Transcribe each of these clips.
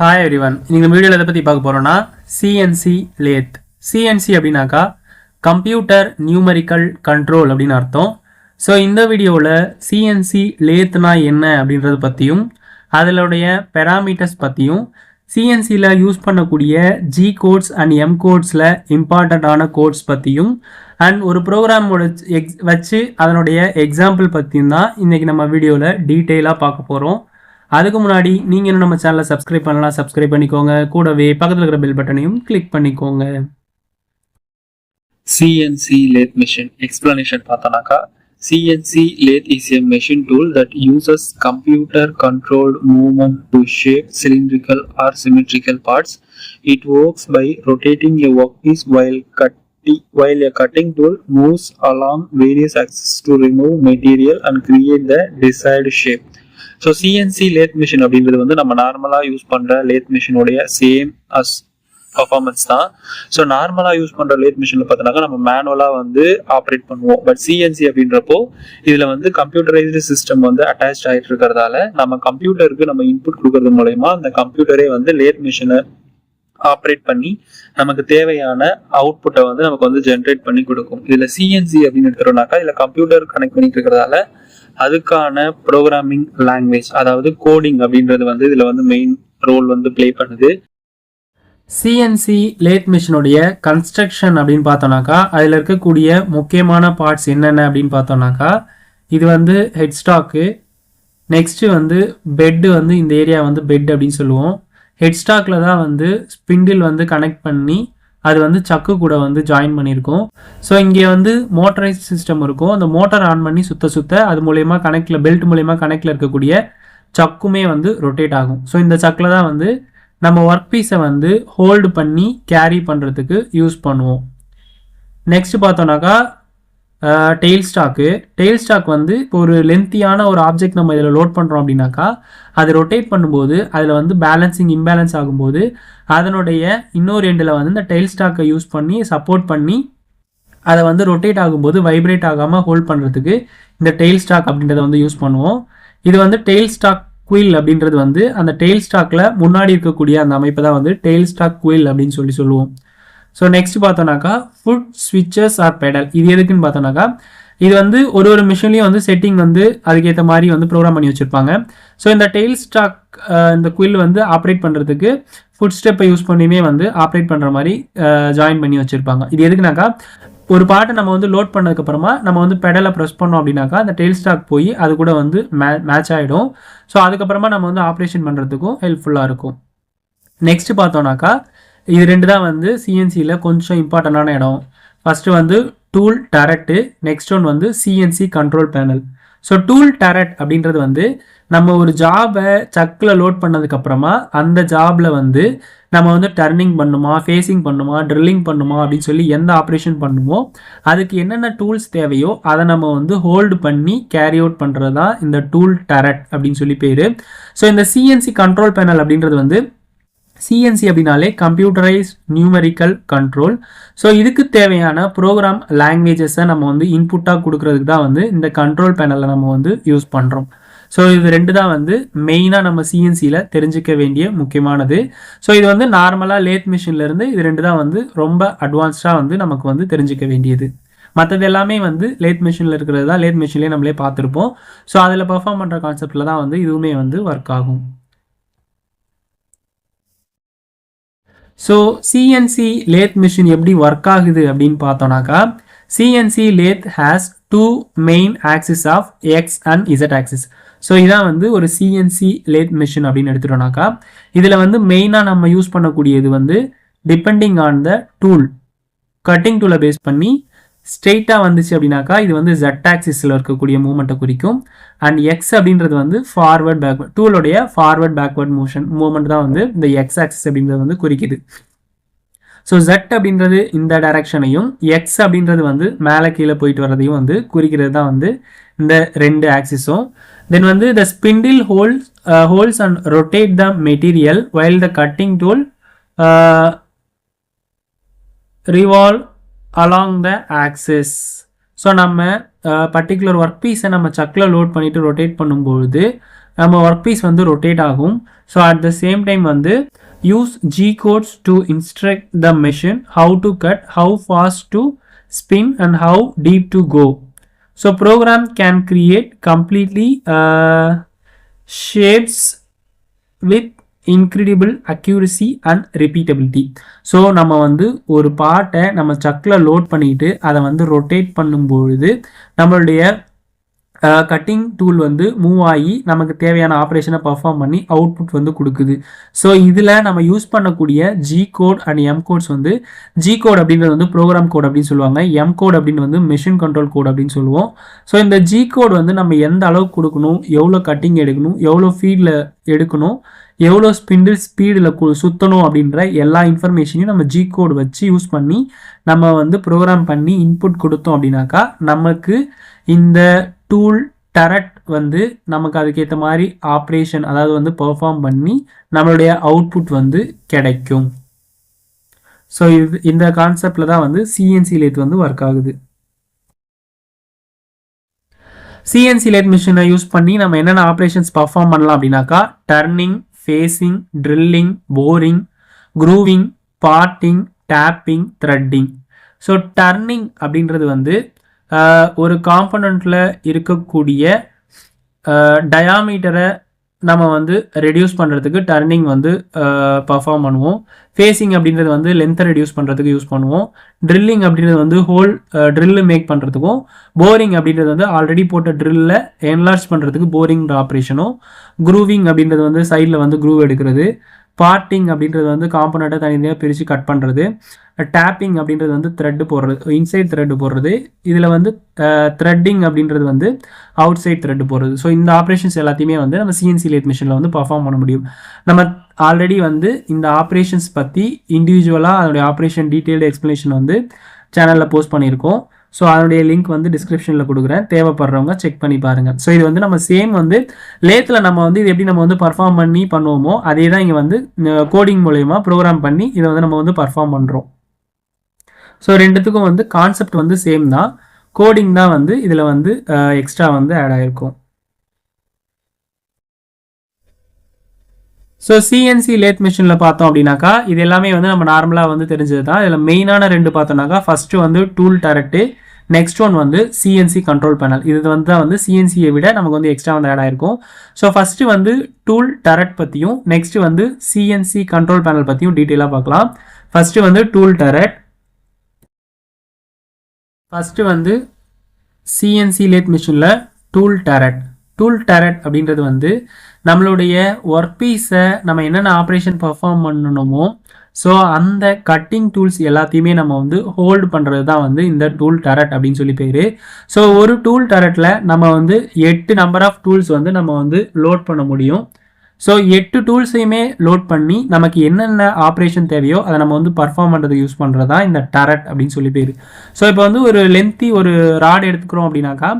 Hi everyone. இந்த வீடியோவில் எதை பற்றி பார்க்க போகிறோன்னா சிஎன்சி லேத். சிஎன்சி அப்படின்னாக்கா கம்ப்யூட்டர் நியூமரிக்கல் கண்ட்ரோல் அப்படின்னு அர்த்தம். ஸோ இந்த வீடியோவில் சிஎன்சி லேத்னா என்ன அப்படின்றது பற்றியும் அதனுடைய பெராமீட்டர்ஸ் பற்றியும் சிஎன்சியில் யூஸ் பண்ணக்கூடிய ஜி கோட்ஸ் அண்ட் எம் கோட்ஸில் இம்பார்ட்டண்ட்டான கோட்ஸ் பற்றியும் அண்ட் ஒரு ப்ரோக்ராமோட வச்சு அதனுடைய எக்ஸாம்பிள் பற்றியும் தான் இன்றைக்கி நம்ம வீடியோவில் டீட்டெயிலாக பார்க்க போகிறோம். அதுக்கு முன்னாடி நீங்கள் இன்னும் நம்ம சேனலை சப்ஸ்கிரைப் பண்ணலாம், சப்ஸ்கிரைப் பண்ணிக்கோங்க. கூடவே பக்கத்தில் இருக்கிற பெல் பட்டனையும் கிளிக் பண்ணிக்கோங்க. CNC lathe machine explanation பார்த்தோம்னாக்கா CNC lathe is a machine tool that uses computer controlled movement to shape cylindrical or symmetrical parts. It works by rotating a workpiece while a cutting tool moves along various axes to remove material and create the desired shape. So CNC lathe machine அப்படின்றது வந்து நம்ம நார்மலாக use பண்ணுற lathe மிஷினுடைய same as performance தான். So நார்மலாக use பண்ணுற lathe மிஷினில் பார்த்தோன்னாக்கா நம்ம மேனுவலாக வந்து ஆப்ரேட் பண்ணுவோம். பட் சிஎன்சி அப்படின்றப்போ இதில் வந்து கம்ப்யூட்டரைஸ்டு சிஸ்டம் வந்து அட்டாச் ஆகிட்டு இருக்கிறதால நம்ம கம்ப்யூட்டருக்கு நம்ம இன்புட் கொடுக்கறது மூலயமா அந்த கம்ப்யூட்டரே வந்து லேத் மிஷினை ஆப்ரேட் பண்ணி நமக்கு தேவையான அவுட்புட்டை வந்து நமக்கு வந்து ஜென்ரேட் பண்ணி கொடுக்கும். இதில் சிஎன்சி அப்படின்னு எடுத்துட்டோம்னாக்கா இதில் கம்ப்யூட்டர் கனெக்ட் பண்ணிட்டு இருக்கிறதால அதுக்கான ப்ரோக்ராமிங் லாங்குவேஜ் அதாவது கோடிங் அப்படின்றது வந்து இதில் வந்து மெயின் ரோல் வந்து பிளே பண்ணுது. சிஎன்சி லேத் மிஷினுடைய கன்ஸ்ட்ரக்ஷன் அப்படின்னு பார்த்தோம்னாக்கா அதில் இருக்கக்கூடிய முக்கியமான பார்ட்ஸ் என்னென்ன அப்படின்னு பார்த்தோம்னாக்கா இது வந்து ஹெட் ஸ்டாக்கு, நெக்ஸ்ட்டு வந்து பெட்டு, வந்து இந்த ஏரியா வந்து பெட் அப்படின்னு சொல்லுவோம். ஹெட் ஸ்டாக்கில் தான் வந்து ஸ்பிண்டில் வந்து கனெக்ட் பண்ணி அது வந்து சக்கு கூட வந்து ஜாயின் பண்ணியிருக்கோம். ஸோ இங்கே வந்து மோட்டரைஸ் சிஸ்டம் இருக்கும். அந்த மோட்டர் ஆன் பண்ணி சுத்த அது மூலயமா கனெக்டில் பெல்ட் மூலயமா கனெக்டில் இருக்கக்கூடிய சக்குமே வந்து ரொட்டேட் ஆகும். ஸோ இந்த சக்கில் தான் வந்து நம்ம ஒர்க் பீஸை வந்து ஹோல்டு பண்ணி கேரி பண்ணுறதுக்கு யூஸ் பண்ணுவோம். நெக்ஸ்ட் பார்த்தோன்னாக்கா டெயில் ஸ்டாக் வந்து இப்போ ஒரு லென்த்தியான ஒரு ஆப்ஜெக்ட் நம்ம இதில் லோட் பண்ணுறோம் அப்படின்னாக்கா அது ரொட்டேட் பண்ணும்போது அதில் வந்து பேலன்சிங் இம்பேலன்ஸ் ஆகும்போது அதனுடைய இன்னொரு எண்டில் வந்து இந்த டெயில் ஸ்டாக்கை யூஸ் பண்ணி சப்போர்ட் பண்ணி அதை வந்து ரொட்டேட் ஆகும்போது வைப்ரேட் ஆகாமல் ஹோல்ட் பண்ணுறதுக்கு இந்த டெயில் ஸ்டாக் அப்படின்றத வந்து யூஸ் பண்ணுவோம். இது வந்து டெயில் ஸ்டாக் குயில் அப்படின்றது வந்து அந்த டெயில் ஸ்டாக்கில் முன்னாடி இருக்கக்கூடிய அந்த அமைப்பை தான் வந்து டெயில் ஸ்டாக் குயில் அப்படின்னு சொல்லுவோம். ஸோ நெக்ஸ்ட் பார்த்தோன்னாக்கா ஃபுட் ஸ்விட்சஸ் ஆர் பெடல். இது எதுக்குன்னு பார்த்தோன்னாக்கா இது வந்து ஒரு மிஷின்லேயும் வந்து செட்டிங் வந்து அதுக்கேற்ற மாதிரி வந்து ப்ரோக்ராம் பண்ணி வச்சுருப்பாங்க. ஸோ இந்த டெயில் ஸ்டாக் இந்த குயில் வந்து ஆப்ரேட் பண்ணுறதுக்கு ஃபுட் ஸ்டெப்பை யூஸ் பண்ணியுமே வந்து ஆப்ரேட் பண்ணுற மாதிரி ஜாயின் பண்ணி வச்சுருப்பாங்க. இது எதுக்குனாக்கா ஒரு பாட்டை நம்ம வந்து லோட் பண்ணதுக்கப்புறமா நம்ம வந்து பெடலை ப்ரெஸ் பண்ணோம் அப்படின்னாக்கா அந்த டெயில் ஸ்டாக் போய் அது கூட வந்து மேட்ச் ஆகிடும். ஸோ அதுக்கப்புறமா நம்ம வந்து ஆப்ரேஷன் பண்ணுறதுக்கும் ஹெல்ப்ஃபுல்லாக இருக்கும். நெக்ஸ்ட் பார்த்தோன்னாக்கா இது ரெண்டு தான் வந்து சிஎன்சியில் கொஞ்சம் இம்பார்ட்டண்டான இடம். ஃபஸ்ட்டு வந்து டூல் டரட்டு, நெக்ஸ்ட் ஒன் வந்து CNC control panel. So tool turret அப்படின்றது வந்து நம்ம ஒரு ஜாபை சக்கில் லோட் பண்ணதுக்கப்புறமா அந்த ஜாபில் வந்து நம்ம வந்து டர்னிங் பண்ணுமா, ஃபேஸிங் பண்ணுமா, ட்ரில்லிங் பண்ணுமா அப்படின்னு சொல்லி எந்த ஆப்ரேஷன் பண்ணுமோ அதுக்கு என்னென்ன டூல்ஸ் தேவையோ அதை நம்ம வந்து ஹோல்டு பண்ணி கேரி அவுட் பண்ணுறது தான் இந்த டூல் டரட் அப்படின்னு சொல்லி பேர். ஸோ இந்த சிஎன்சி கண்ட்ரோல் பேனல் அப்படின்றது வந்து சிஎன்சி அப்படின்னாலே கம்ப்யூட்டரைஸ் நியூமரிக்கல் கண்ட்ரோல். ஸோ இதுக்கு தேவையான ப்ரோக்ராம் லாங்குவேஜஸை நம்ம வந்து இன்புட்டாக கொடுக்கறதுக்கு தான் வந்து இந்த கண்ட்ரோல் பேனலில் நம்ம வந்து யூஸ் பண்ணுறோம். ஸோ இது ரெண்டு தான் வந்து மெயினாக நம்ம சிஎன்சியில் தெரிஞ்சிக்க வேண்டிய முக்கியமானது. ஸோ இது வந்து நார்மலாக லேத் மிஷின்லேருந்து இது ரெண்டு தான் வந்து ரொம்ப அட்வான்ஸ்டாக வந்து நமக்கு வந்து தெரிஞ்சிக்க வேண்டியது. மற்றது எல்லாமே வந்து லேத் மிஷினில் இருக்கிறது தான் லேத் மிஷின்லேயே நம்மளே பார்த்துருப்போம். ஸோ அதில் பர்ஃபார்ம் பண்ணுற கான்செப்டில் தான் வந்து இதுவுமே வந்து ஒர்க் ஆகும். ஸோ சிஎன்சி லேத் மிஷின் எப்படி ஒர்க் ஆகுது அப்படின்னு பார்த்தோன்னாக்கா CNC lathe has 2 main axis of X and Z axis. So இதான் வந்து ஒரு சிஎன்சி லேத் மிஷின் அப்படின்னு எடுத்துட்டோம்னாக்கா இதில் வந்து மெயினாக நம்ம யூஸ் பண்ணக்கூடியது வந்து depending on the tool, cutting டூலை பேஸ் பண்ணி ஸ்ட்ரெயிட்டாக வந்துச்சு அப்படின்னாக்கா இது வந்து ஜெட் ஆக்சிஸில் இருக்கக்கூடிய மூவ்மெண்ட்டை குறிக்கும். அண்ட் எக்ஸ் அப்படின்றது வந்து ஃபார்வர்ட் பேக்வர்ட், டூலோடைய ஃபார்வர்ட் பேக்வர்ட் மூவ்மெண்ட் தான் வந்து இந்த எக்ஸ் ஆக்சிஸ் அப்படின்றது வந்து குறிக்குது. ஸோ ஜெட் அப்படின்றது இந்த டைரக்ஷனையும் எக்ஸ் அப்படின்றது வந்து மேலே கீழே போயிட்டு வர்றதையும் வந்து குறிக்கிறது தான் வந்து இந்த ரெண்டு ஆக்சிஸும். தென் வந்து the spindle holds and rotate the material while the cutting tool revolve along the axis. So நம்ம பர்டிகுலர் ஒர்க் பீஸை நம்ம சக்கில் லோட் பண்ணிவிட்டு ரொட்டேட் பண்ணும்பொழுது நம்ம ஒர்க் பீஸ் வந்து ரொட்டேட் ஆகும். So at the same time வந்து use G codes to instruct the machine how to cut, how fast to spin and how deep to go. So program can create completely shapes with incredible accuracy and repeatability. So நம்ம வந்து ஒரு பார்ட்டை நம்ம சக்கில் load பண்ணிட்டு அதை வந்து rotate பண்ணும்பொழுது நம்மளுடைய கட்டிங் டூல் வந்து மூவ் ஆகி நமக்கு தேவையான ஆப்ரேஷனை பர்ஃபார்ம் பண்ணி அவுட்புட் வந்து கொடுக்குது. ஸோ இதில் நம்ம யூஸ் பண்ணக்கூடிய G code and M codes வந்து G கோட் அப்படின்றது வந்து ப்ரோக்ராம் கோட் அப்படின்னு சொல்லுவாங்க. M கோட் அப்படின்னு வந்து மிஷின் கண்ட்ரோல் கோட் அப்படின்னு சொல்லுவோம். ஸோ இந்த G கோட் வந்து நம்ம எந்த அளவுக்கு கொடுக்கணும், எவ்வளோ கட்டிங் எடுக்கணும், எவ்வளோ ஃபீல்டில் எடுக்கணும், எவ்வளோ ஸ்பீடில் சுற்றணும் அப்படின்ற எல்லா இன்ஃபர்மேஷனையும் நம்ம G கோட் வச்சு யூஸ் பண்ணி நம்ம வந்து ப்ரோக்ராம் பண்ணி இன்புட் கொடுத்தோம் அப்படின்னாக்கா நமக்கு இந்த டூல் டரட் வந்து நமக்கு அதுக்கேற்ற மாதிரி ஆப்ரேஷன் அதாவது வந்து பெர்ஃபார்ம் பண்ணி நம்மளுடைய அவுட்புட் வந்து கிடைக்கும். ஸோ இந்த கான்செப்டில் தான் வந்து CNC லேத் வந்து ஒர்க் ஆகுது. CNC லேத் மிஷினை யூஸ் பண்ணி நம்ம என்னென்ன ஆப்ரேஷன்ஸ் பர்ஃபார்ம் பண்ணலாம் அப்படின்னாக்கா turning, facing, drilling, boring, grooving, partying, taping, threading. So turning அப்படின்றது வந்து ஒரு காம்பனண்ட்டில் இருக்கக்கூடிய டயாமீட்டரை நம்ம வந்து ரெடியூஸ் பண்ணுறதுக்கு டர்னிங் வந்து பர்ஃபார்ம் பண்ணுவோம். ஃபேஸிங் அப்படின்றது வந்து லென்த்தை ரெடியூஸ் பண்ணுறதுக்கு யூஸ் பண்ணுவோம். ட்ரில்லிங் அப்படின்றது வந்து ஹோல் ட்ரில்லு மேக் பண்ணுறதுக்கும், போரிங் அப்படின்றது வந்து ஆல்ரெடி போட்ட ட்ரில்லை என்லார்ஜ் பண்ணுறதுக்கு போரிங்கிற ஆப்ரேஷனும், க்ரூவிங் அப்படின்றது வந்து சைடில் வந்து க்ரூவ் எடுக்கிறது, பார்ட்டிங் அப்படின்றது வந்து காம்பனண்ட்டை தனியாக பிரித்து கட் பண்ணுறது, டேப்பிங் அப்படின்றது வந்து த்ரெட்டு போடுறது, இன்சைட் த்ரெட்டு போடுறது, இதில் வந்து த்ரெட்டிங் அப்படின்றது வந்து அவுட் சைட் த்ரெட்டு போடுறது. ஸோ இந்த ஆப்ரேஷன்ஸ் எல்லாத்தையுமே வந்து நம்ம CNC லேத் மிஷினில் வந்து பர்ஃபார்ம் பண்ண முடியும். நம்ம ஆல்ரெடி வந்து இந்த ஆப்ரேஷன்ஸ் பற்றி இண்டிவிஜுவலாக அதோடைய ஆப்ரேஷன் டீட்டெயில்டு எக்ஸ்ப்ளனேஷன் வந்து சேனலில் போஸ்ட் பண்ணியிருக்கோம். ஸோ அதனுடைய லிங்க் வந்து டிஸ்கிரிப்ஷனில் கொடுக்குறேன், தேவைப்படுறவங்க செக் பண்ணி பாருங்கள். ஸோ இது வந்து நம்ம சேம் வந்து லேத்தில் நம்ம வந்து இது எப்படி நம்ம வந்து பர்ஃபார்ம் பண்ணி பண்ணுவோமோ அதே தான் இங்கே வந்து கோடிங் மூலயமா ப்ரோக்ராம் பண்ணி இதை வந்து நம்ம வந்து பர்ஃபார்ம் பண்ணுறோம். ஸோ ரெண்டுத்துக்கும் வந்து கான்செப்ட் வந்து சேம் தான், கோடிங் தான் வந்து இதில் வந்து எக்ஸ்ட்ரா வந்து ஆட் ஆகிருக்கும். ஸோ CNC லேத் மிஷினில் பார்த்தோம் அப்படின்னாக்கா இது எல்லாமே வந்து நம்ம நார்மலாக வந்து தெரிஞ்சது தான். இதில் மெயினான ரெண்டு பார்த்தோம்னாக்கா ஃபஸ்ட்டு வந்து டூல் டரட்டு, நெக்ஸ்ட் ஒன் வந்து CNC கண்ட்ரோல் பேனல். இது வந்து தான் வந்து CNCயை விட நமக்கு வந்து எக்ஸ்ட்ரா வந்து ஆட் ஆகிருக்கும். ஸோ ஃபஸ்ட்டு வந்து டூல் டரட் பற்றியும் நெக்ஸ்ட்டு வந்து CNC கண்ட்ரோல் பேனல் பற்றியும் டீட்டெயிலாக பார்க்கலாம். ஃபஸ்ட்டு வந்து டூல் டரட். ஃபஸ்ட்டு வந்து CNC லேத் மிஷினில் டூல் டரட். டூல் டரட் அப்படின்றது வந்து நம்மளுடைய ஒர்க் பீஸை நம்ம என்னென்ன ஆப்ரேஷன் பர்ஃபார்ம் பண்ணணுமோ ஸோ அந்த கட்டிங் டூல்ஸ் எல்லாத்தையுமே நம்ம வந்து ஹோல்டு பண்ணுறது தான் வந்து இந்த டூல் டரட் அப்படின்னு சொல்லி பேர். ஸோ ஒரு டூல் டரட்டில் நம்ம வந்து 8 நம்பர் ஆஃப் டூல்ஸ் வந்து நம்ம வந்து லோட் பண்ண முடியும். ஸோ 8 டூல்ஸையுமே லோட் பண்ணி நமக்கு என்னென்ன ஆப்ரேஷன் தேவையோ அதை நம்ம வந்து பர்ஃபார்ம் பண்ணுறதுக்கு யூஸ் பண்ணுறது தான் இந்த டரட் அப்படின்னு சொல்லி பேர். ஸோ இப்போ வந்து ஒரு லென்த்தி ஒரு ராட் எடுத்துக்கிறோம் அப்படின்னாக்கா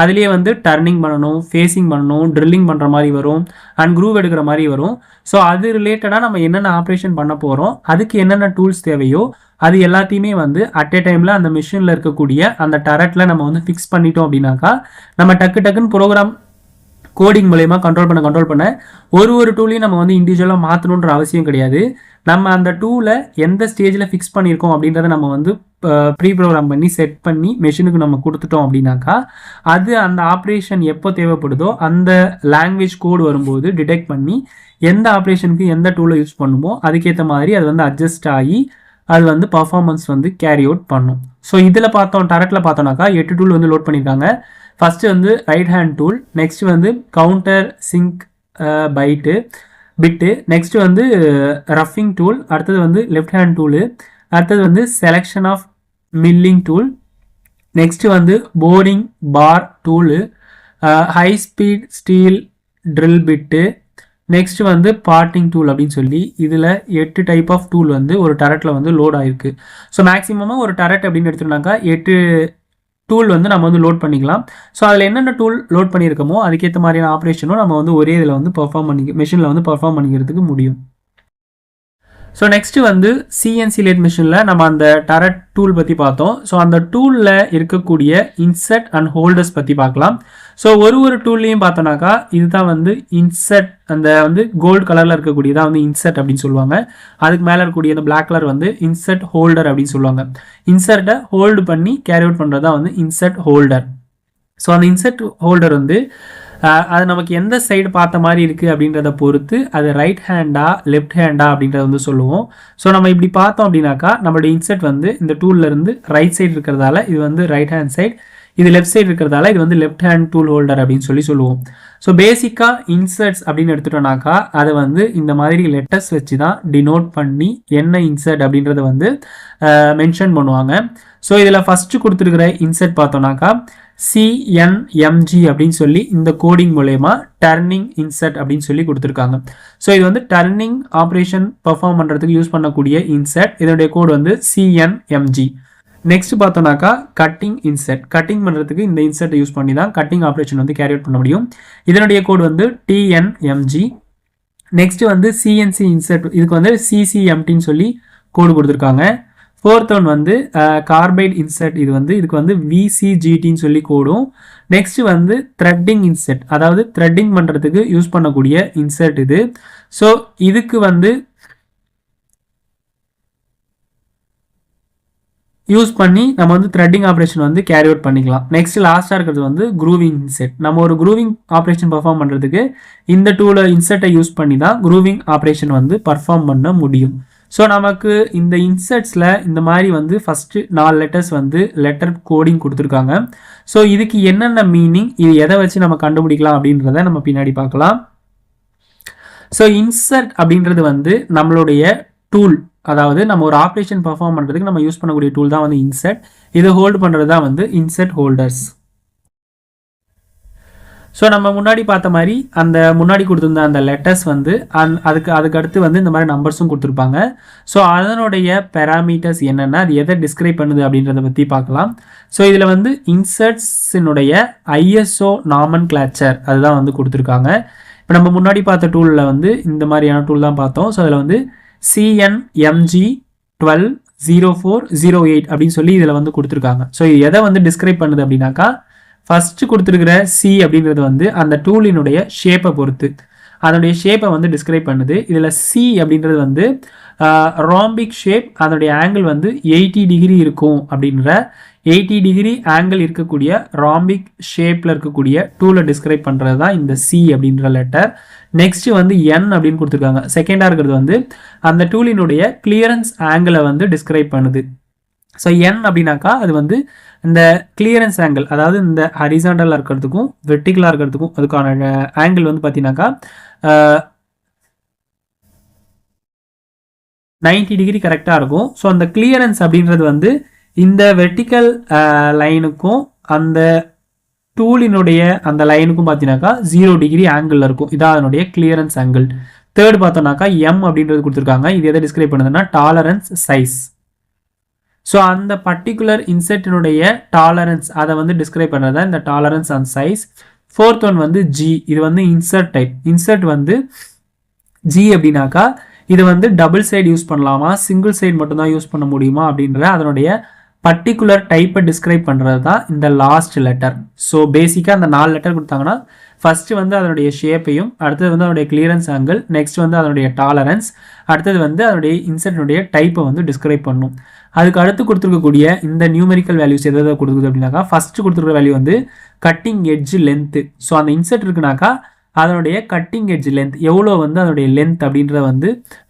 அதுலேயே வந்து டர்னிங் பண்ணணும், ஃபேஸிங் பண்ணணும், ட்ரில்லிங் பண்ணுற மாதிரி வரும், அண்ட் க்ரூவ் எடுக்கிற மாதிரி வரும். ஸோ அது ரிலேட்டடாக நம்ம என்னென்ன ஆப்ரேஷன் பண்ண போகிறோம், அதுக்கு என்னென்ன டூல்ஸ் தேவையோ அது எல்லாத்தையுமே வந்து அட் ஏ டைமில் அந்த மிஷினில் இருக்கக்கூடிய அந்த டரட்டில் நம்ம வந்து ஃபிக்ஸ் பண்ணிட்டோம் அப்படின்னாக்கா நம்ம டக்குன்னு ப்ரோக்ராம் கோடிங் மூலயமா கண்ட்ரோல் பண்ண ஒரு டூலையும் நம்ம வந்து இண்டிவிஜுவலாக மாற்றணுன்ற அவசியம் கிடையாது. நம்ம அந்த டூலை எந்த ஸ்டேஜில் ஃபிக்ஸ் பண்ணியிருக்கோம் அப்படின்றத நம்ம வந்து ப்ரீ ப்ரோக்ராம் பண்ணி செட் பண்ணி மெஷினுக்கு நம்ம கொடுத்துட்டோம் அப்படின்னாக்கா அது அந்த ஆப்ரேஷன் எப்போ தேவைப்படுதோ அந்த லாங்குவேஜ் கோடு வரும்போது டிடெக்ட் பண்ணி எந்த ஆப்ரேஷனுக்கு எந்த டூலை யூஸ் பண்ணுமோ அதுக்கேற்ற மாதிரி அது வந்து அட்ஜஸ்ட் ஆகி அது வந்து பர்ஃபார்மன்ஸ் வந்து கேரி அவுட் பண்ணும். ஸோ இதில் பார்த்தோம் டரட்டில் பார்த்தோம்னாக்கா 8 டூல் வந்து லோட் பண்ணியிருக்காங்க. ஃபஸ்ட்டு வந்து ரைட் ஹேண்ட் டூல், நெக்ஸ்ட் வந்து கவுண்டர் சிங்க் பிட்டு, நெக்ஸ்ட் வந்து ரஃபிங் டூல், அடுத்தது வந்து லெஃப்ட் ஹேண்ட் டூலு, அடுத்தது வந்து selection of milling tool, next வந்து boring bar tool, high speed steel drill bit, next வந்து பார்ட்டிங் டூல் அப்படின்னு சொல்லி இதில் 8 டைப் ஆஃப் டூல் வந்து ஒரு டரட்டில் வந்து லோட் ஆகிருக்கு. ஸோ மேக்ஸிமமாக ஒரு டரட் அப்படின்னு எடுத்துட்டோம்னாக்கா 8 டூல் வந்து நம்ம வந்து லோட் பண்ணிக்கலாம். ஸோ அதில் என்னென்ன டூல் லோட் பண்ணியிருக்கோமோ அதுக்கேற்ற மாதிரியான ஆப்ரேஷனும் நம்ம வந்து ஒரே இதில் வந்து மெஷினில் வந்து பர்ஃபார்ம் பண்ணிக்கிறதுக்கு முடியும். ஸோ நெக்ஸ்ட்டு வந்து சிஎன்சி லேத் மிஷினில் நம்ம அந்த டரட் டூல் பற்றி பார்த்தோம். ஸோ அந்த டூலில் இருக்கக்கூடிய இன்செர்ட் அண்ட் ஹோல்டர்ஸ் பற்றி பார்க்கலாம். ஸோ ஒரு டூல்லையும் பார்த்தோன்னாக்கா இதுதான் வந்து இன்செர்ட், அந்த வந்து கோல்டு கலரில் இருக்கக்கூடியதான் வந்து இன்செர்ட் அப்படின்னு சொல்லுவாங்க. அதுக்கு மேலே இருக்கக்கூடிய அந்த பிளாக் கலர் வந்து இன்செர்ட் ஹோல்டர் அப்படின்னு சொல்லுவாங்க. இன்செர்ட்டை ஹோல்டு பண்ணி கேரி அவுட் பண்ணுறது தான் வந்து இன்செர்ட் ஹோல்டர். ஸோ அந்த இன்செர்ட் ஹோல்டர் வந்து அது நமக்கு எந்த சைடு பார்த்த மாதிரி இருக்குது அப்படின்றத பொறுத்து அது ரைட் ஹேண்டா லெஃப்ட் ஹேண்டா அப்படின்றத வந்து சொல்லுவோம். ஸோ நம்ம இப்படி பார்த்தோம் அப்படின்னாக்கா நம்மளுடைய இன்செர்ட் வந்து இந்த டூல்லேருந்து ரைட் சைடு இருக்கிறதால இது வந்து ரைட் ஹேண்ட் சைடு, இது லெஃப்ட் சைடு இருக்கிறதால இது வந்து லெஃப்ட் ஹேண்ட் டூல் ஹோல்டர் அப்படின்னு சொல்லுவோம். ஸோ பேசிக்காக இன்செர்ட்ஸ் அப்படின்னு எடுத்துட்டோம்னாக்கா அதை வந்து இந்த மாதிரி லெட்டர்ஸ் வச்சு தான் டினோட் பண்ணி என்ன இன்செர்ட் அப்படின்றத வந்து மென்ஷன் பண்ணுவாங்க. ஸோ இதில் ஃபஸ்ட்டு கொடுத்துருக்கிற இன்செர்ட் பார்த்தோம்னாக்கா CNMG அப்படின்னு சொல்லி இந்த கோடிங் மூலயமா டர்னிங் இன்செர்ட் அப்படின்னு சொல்லி கொடுத்துருக்காங்க. ஸோ இது வந்து டர்னிங் ஆப்ரேஷன் பெர்ஃபார்ம் பண்ணுறதுக்கு யூஸ் பண்ணக்கூடிய இன்செர்ட். இதனுடைய கோடு வந்து CNMG. நெக்ஸ்ட் பார்த்தோம்னாக்கா கட்டிங் இன்செர்ட். கட்டிங் பண்ணுறதுக்கு இந்த இன்செர்ட்டை யூஸ் பண்ணி தான் கட்டிங் ஆப்ரேஷன் வந்து கேரி அவுட் பண்ண முடியும். இதனுடைய கோடு வந்து TNMG. நெக்ஸ்ட் வந்து CNC இன்செர்ட். இதுக்கு வந்து CCMTன்னு சொல்லி கோடு கொடுத்துருக்காங்க. ஃபோர்த் ஒன் வந்து கார்பைட் இன்செர்ட். இதுக்கு வந்து VCGTன்னு சொல்லி கோடும். நெக்ஸ்ட் வந்து த்ரெட்டிங் இன்செர்ட், அதாவது த்ரெட்டிங் பண்ணுறதுக்கு யூஸ் பண்ணக்கூடிய இன்செர்ட் இது. ஸோ இதுக்கு வந்து யூஸ் பண்ணி நம்ம வந்து த்ரெட்டிங் ஆப்ரேஷன் வந்து கேரி அவுட் பண்ணிக்கலாம். நெக்ஸ்ட் லாஸ்ட்டாக இருக்கிறது வந்து க்ரூவிங் இன்செர்ட். நம்ம ஒரு க்ரூவிங் ஆப்ரேஷன் பர்ஃபார்ம் பண்ணுறதுக்கு இந்த டூலை இன்செர்ட்டை யூஸ் பண்ணி தான் க்ரூவிங் ஆப்ரேஷன் வந்து பர்ஃபார்ம் பண்ண முடியும். ஸோ நமக்கு இந்த இன்செர்ட்ஸில் இந்த மாதிரி வந்து ஃபஸ்ட்டு 4 லெட்டர்ஸ் வந்து லெட்டர் கோடிங் கொடுத்துருக்காங்க. ஸோ இதுக்கு என்னென்ன மீனிங், இது எதை வச்சு நம்ம கண்டுபிடிக்கலாம் அப்படின்றத நம்ம பின்னாடி பார்க்கலாம். ஸோ இன்செர்ட் அப்படின்றது வந்து நம்மளுடைய டூல், அதாவது நம்ம ஒரு ஆப்ரேஷன் பர்ஃபார்ம் பண்ணுறதுக்கு நம்ம யூஸ் பண்ணக்கூடிய டூல் தான் வந்து இன்செர்ட். இதை ஹோல்டு பண்ணுறது தான் வந்து இன்செர்ட் ஹோல்டர்ஸ். ஸோ நம்ம முன்னாடி பார்த்த மாதிரி அந்த முன்னாடி கொடுத்துருந்த அந்த லெட்டர்ஸ் வந்து அதுக்கு அடுத்து வந்து இந்த மாதிரி நம்பர்ஸும் கொடுத்துருப்பாங்க. ஸோ அதனுடைய பேராமீட்டர்ஸ் என்னென்ன, அது எதை டிஸ்கிரைப் பண்ணுது அப்படின்றத பற்றி பார்க்கலாம். ஸோ இதில் வந்து இன்செர்ட்ஸினுடைய ISO நாமன்கிளாச்சர் அதுதான் வந்து கொடுத்துருக்காங்க. இப்போ நம்ம முன்னாடி பார்த்த டூலில் வந்து இந்த மாதிரியான டூல் தான் பார்த்தோம். ஸோ அதில் வந்து CNMG 120408 அப்படின்னு சொல்லி இதில் வந்து கொடுத்துருக்காங்க. ஸோ இது எதை வந்து டிஸ்கிரைப் பண்ணுது அப்படின்னாக்கா ஃபஸ்ட்டு கொடுத்துருக்கிற C அப்படின்றது வந்து அந்த டூலினுடைய ஷேப்பை பொறுத்து அதனுடைய ஷேப்பை வந்து டிஸ்கிரைப் பண்ணுது. இதில் C அப்படின்றது வந்து ராம்பிக் ஷேப், அதனுடைய ஆங்கிள் வந்து 80 டிகிரி இருக்கும் அப்படின்ற 80 டிகிரி ஆங்கிள் இருக்கக்கூடிய ராம்பிக் ஷேப்பில் இருக்கக்கூடிய டூலை டிஸ்கிரைப் பண்ணுறது தான் இந்த C அப்படின்ற லெட்டர். நெக்ஸ்ட் வந்து N அப்படின்னு கொடுத்துருக்காங்க. செகண்டாக இருக்கிறது வந்து அந்த டூலினுடைய கிளியரன்ஸ் ஆங்கிளை வந்து டிஸ்கிரைப் பண்ணுது. ஸோ N அப்படின்னாக்கா அது வந்து இந்த கிளியரன்ஸ் ஆங்கிள், அதாவது இந்த ஹரிசாண்டலாக இருக்கிறதுக்கும் வெர்டிகலாக இருக்கிறதுக்கும் அதுக்கான ஆங்கிள் வந்து பார்த்தீங்கன்னாக்கா 90 டிகிரி கரெக்டாக இருக்கும். ஸோ அந்த கிளியரன்ஸ் அப்படின்றது வந்து இந்த வெர்டிக்கல் லைனுக்கும் அந்த டூலினுடைய அந்த லைனுக்கும் பார்த்தீங்கன்னாக்கா 0 டிகிரி ஆங்கிள் இருக்கும். இதான் அதனுடைய கிளியரன்ஸ் ஆங்கிள். தேர்ட் பார்த்தோம்னாக்கா M அப்படின்றது கொடுத்துருக்காங்க. இது எதை டிஸ்கிரைப் பண்ணுதுன்னா டாலரன்ஸ் சைஸ். ஸோ அந்த பர்டிகுலர் இன்செர்ட்டினுடைய டாலரன்ஸ் அதை வந்து டிஸ்கிரைப் பண்ணுறதா இந்த tolerance and size. Fourth one வந்து G. இது வந்து இன்செர்ட் டைப். இன்செர்ட் வந்து G அப்படின்னாக்கா இது வந்து டபுள் சைடு யூஸ் பண்ணலாமா, சிங்கிள் சைடு மட்டும்தான் யூஸ் பண்ண முடியுமா அப்படின்ற அதனுடைய பர்டிகுலர் டைப்பை டிஸ்கிரைப் பண்ணுறது தான் இந்த லாஸ்ட் லெட்டர். ஸோ பேசிக்காக அந்த 4 லெட்டர் கொடுத்தாங்கன்னா ஃபஸ்ட்டு வந்து அதனுடைய ஷேப்பையும், அடுத்தது வந்து அதனுடைய கிளியரன்ஸ் ஆங்கிள், நெக்ஸ்ட் வந்து அதனுடைய டாலரன்ஸ், அடுத்தது வந்து அதனுடைய இன்செர்ட்டினுடைய டைப்பை வந்து டிஸ்கிரைப் பண்ணும். அதுக்கு அடுத்து கொடுத்துருக்கக்கூடிய இந்த நியூமெரிக்கல் வேல்யூஸ் எதாவது கொடுக்குது அப்படின்னாக்கா ஃபஸ்ட்டு கொடுத்துருக்க வேல்யூ வந்து கட்டிங் எட்ஜ் லென்த்து. ஸோ அந்த இன்செர்ட் இருக்குனாக்கா அதனுடைய கட்டிங் எட்ஜ் லென்த் எவ்வளோ வந்து அதனுடைய லென்த் அப்படின்றத வந்து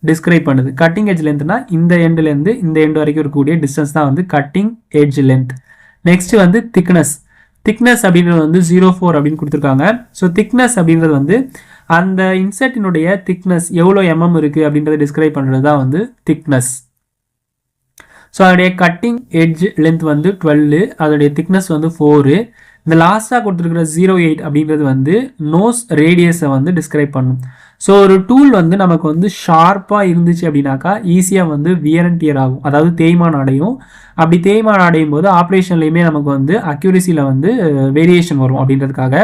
டிஸ்கிரைப் பண்ணுது. கட்டிங் எட்ஜ் லென்த்னா இந்த எண்ட்லேருந்து இந்த எண்ட் வரைக்கும் இருக்கக்கூடிய டிஸ்டன்ஸ் தான் வந்து கட்டிங் எட்ஜ் லென்த். நெக்ஸ்ட் வந்து திக்னஸ். திக்னஸ் அப்படின்றது வந்து 0.4 அப்படின்னு கொடுத்துருக்காங்க. ஸோ திக்னஸ் அப்படின்றது வந்து அந்த இன்செர்ட்டினுடைய திக்னஸ் எவ்வளோ mm இருக்குது அப்படின்றத டிஸ்கிரைப் பண்ணுறது தான் வந்து திக்னஸ். ஸோ அதோடைய கட்டிங் எட்ஜ் லென்த் வந்து 12, அதோடைய திக்னஸ் வந்து 4. இந்த லாஸ்ட்டாக கொடுத்துருக்கிற 0.8 அப்படின்றது வந்து நோஸ் ரேடியஸை வந்து டிஸ்கிரைப் பண்ணும். ஸோ ஒரு டூல் வந்து நமக்கு வந்து ஷார்ப்பாக இருந்துச்சு அப்படின்னாக்கா ஈஸியாக வந்து வியர் அண்ட் டியர் ஆகும், அதாவது தேய்மானம் அடையும். அப்படி தேய்மானம் அடையும் போது ஆப்ரேஷன்லேயுமே நமக்கு வந்து அக்யூரசியில் வந்து வேரியேஷன் வரும். அப்படின்றதுக்காக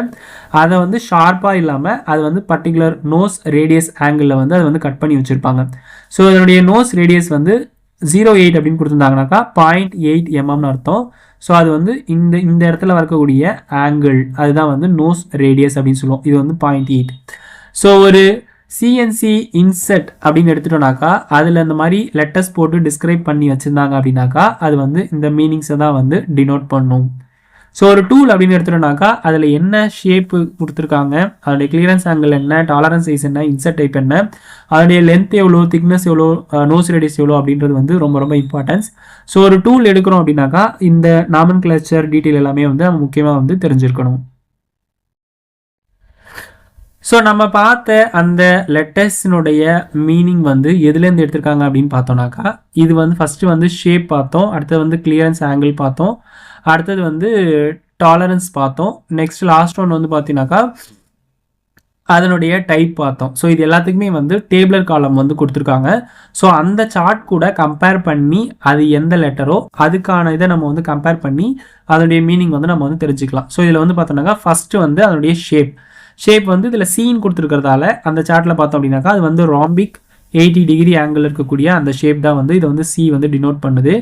அதை வந்து ஷார்ப்பாக இல்லாமல் அது வந்து பர்டிகுலர் நோஸ் ரேடியஸ் ஆங்கிளில் வந்து அதை வந்து கட் பண்ணி வச்சுருப்பாங்க. ஸோ அதனுடைய நோஸ் ரேடியஸ் வந்து 0.8 அப்படின்னு கொடுத்துருந்தாங்கனாக்கா 0.8 mm அர்த்தம். ஸோ அது வந்து இந்த இடத்துல வரக்கூடிய ஆங்கிள் அதுதான் வந்து நோஸ் ரேடியஸ் அப்படின்னு சொல்லுவோம். இது வந்து 0.8. ஸோ ஒரு சிஎன்சி இன்செட் அப்படின்னு எடுத்துட்டோம்னாக்கா அதில் இந்த மாதிரி லெட்டர்ஸ் போட்டு டிஸ்கிரைப் பண்ணி வச்சுருந்தாங்க அப்படின்னாக்கா அது வந்து இந்த மீனிங்ஸை தான் வந்து டினோட் பண்ணும். ஸோ ஒரு டூல் அப்படின்னு எடுத்துட்டோம்னாக்கா அதில் என்ன ஷேப்பு கொடுத்துருக்காங்க, அதோடைய கிளியரன்ஸ் ஆங்கிள் என்ன, டாலரன்ஸ் சைஸ் என்ன, இன்செட் டைப் என்ன, அதோடைய லென்த் எவ்வளோ, திக்னஸ் எவ்வளோ, நோஸ் ரேடியஸ் எவ்வளோ அப்படின்றது வந்து ரொம்ப ரொம்ப இம்பார்ட்டன்ஸ். ஸோ ஒரு டூல் எடுக்கிறோம் அப்படின்னாக்கா இந்த நாமன்கிளேச்சர் டீட்டெயில் எல்லாமே வந்து நம்ம முக்கியமாக வந்து தெரிஞ்சிருக்கணும். ஸோ நம்ம பார்த்த அந்த லெட்டர்ஸினுடைய மீனிங் வந்து எதுலேருந்து எடுத்திருக்காங்க அப்படின்னு பார்த்தோம்னாக்கா இது வந்து ஃபஸ்ட்டு வந்து ஷேப் பார்த்தோம், அடுத்தது வந்து கிளியரன்ஸ் ஆங்கிள் பார்த்தோம், அடுத்தது வந்து டாலரன்ஸ் பார்த்தோம், நெக்ஸ்ட் லாஸ்ட் ஒன் வந்து பார்த்தீங்கன்னாக்கா அதனுடைய டைப் பார்த்தோம். ஸோ இது எல்லாத்துக்குமே வந்து டேபிளர் காலம் வந்து கொடுத்துருக்காங்க. ஸோ அந்த சார்ட் கூட கம்பேர் பண்ணி அது எந்த லெட்டரோ அதுக்கான இதை நம்ம வந்து கம்பேர் பண்ணி அதனுடைய மீனிங் வந்து நம்ம வந்து தெரிஞ்சுக்கலாம். ஸோ இதில் வந்து பார்த்தோம்னாக்கா ஃபஸ்ட்டு வந்து அதனுடைய ஷேப் வந்து இதில் சீன் கொடுத்துருக்கிறதால அந்த சார்ட்டில் பார்த்தோம் அப்படின்னாக்கா அது வந்து ராம்பிக் 80 டிகிரி ஆங்கிள் இருக்கக்கூடிய அந்த ஷேப் தான் வந்து இதை வந்து சி வந்து டினோட் பண்ணுது.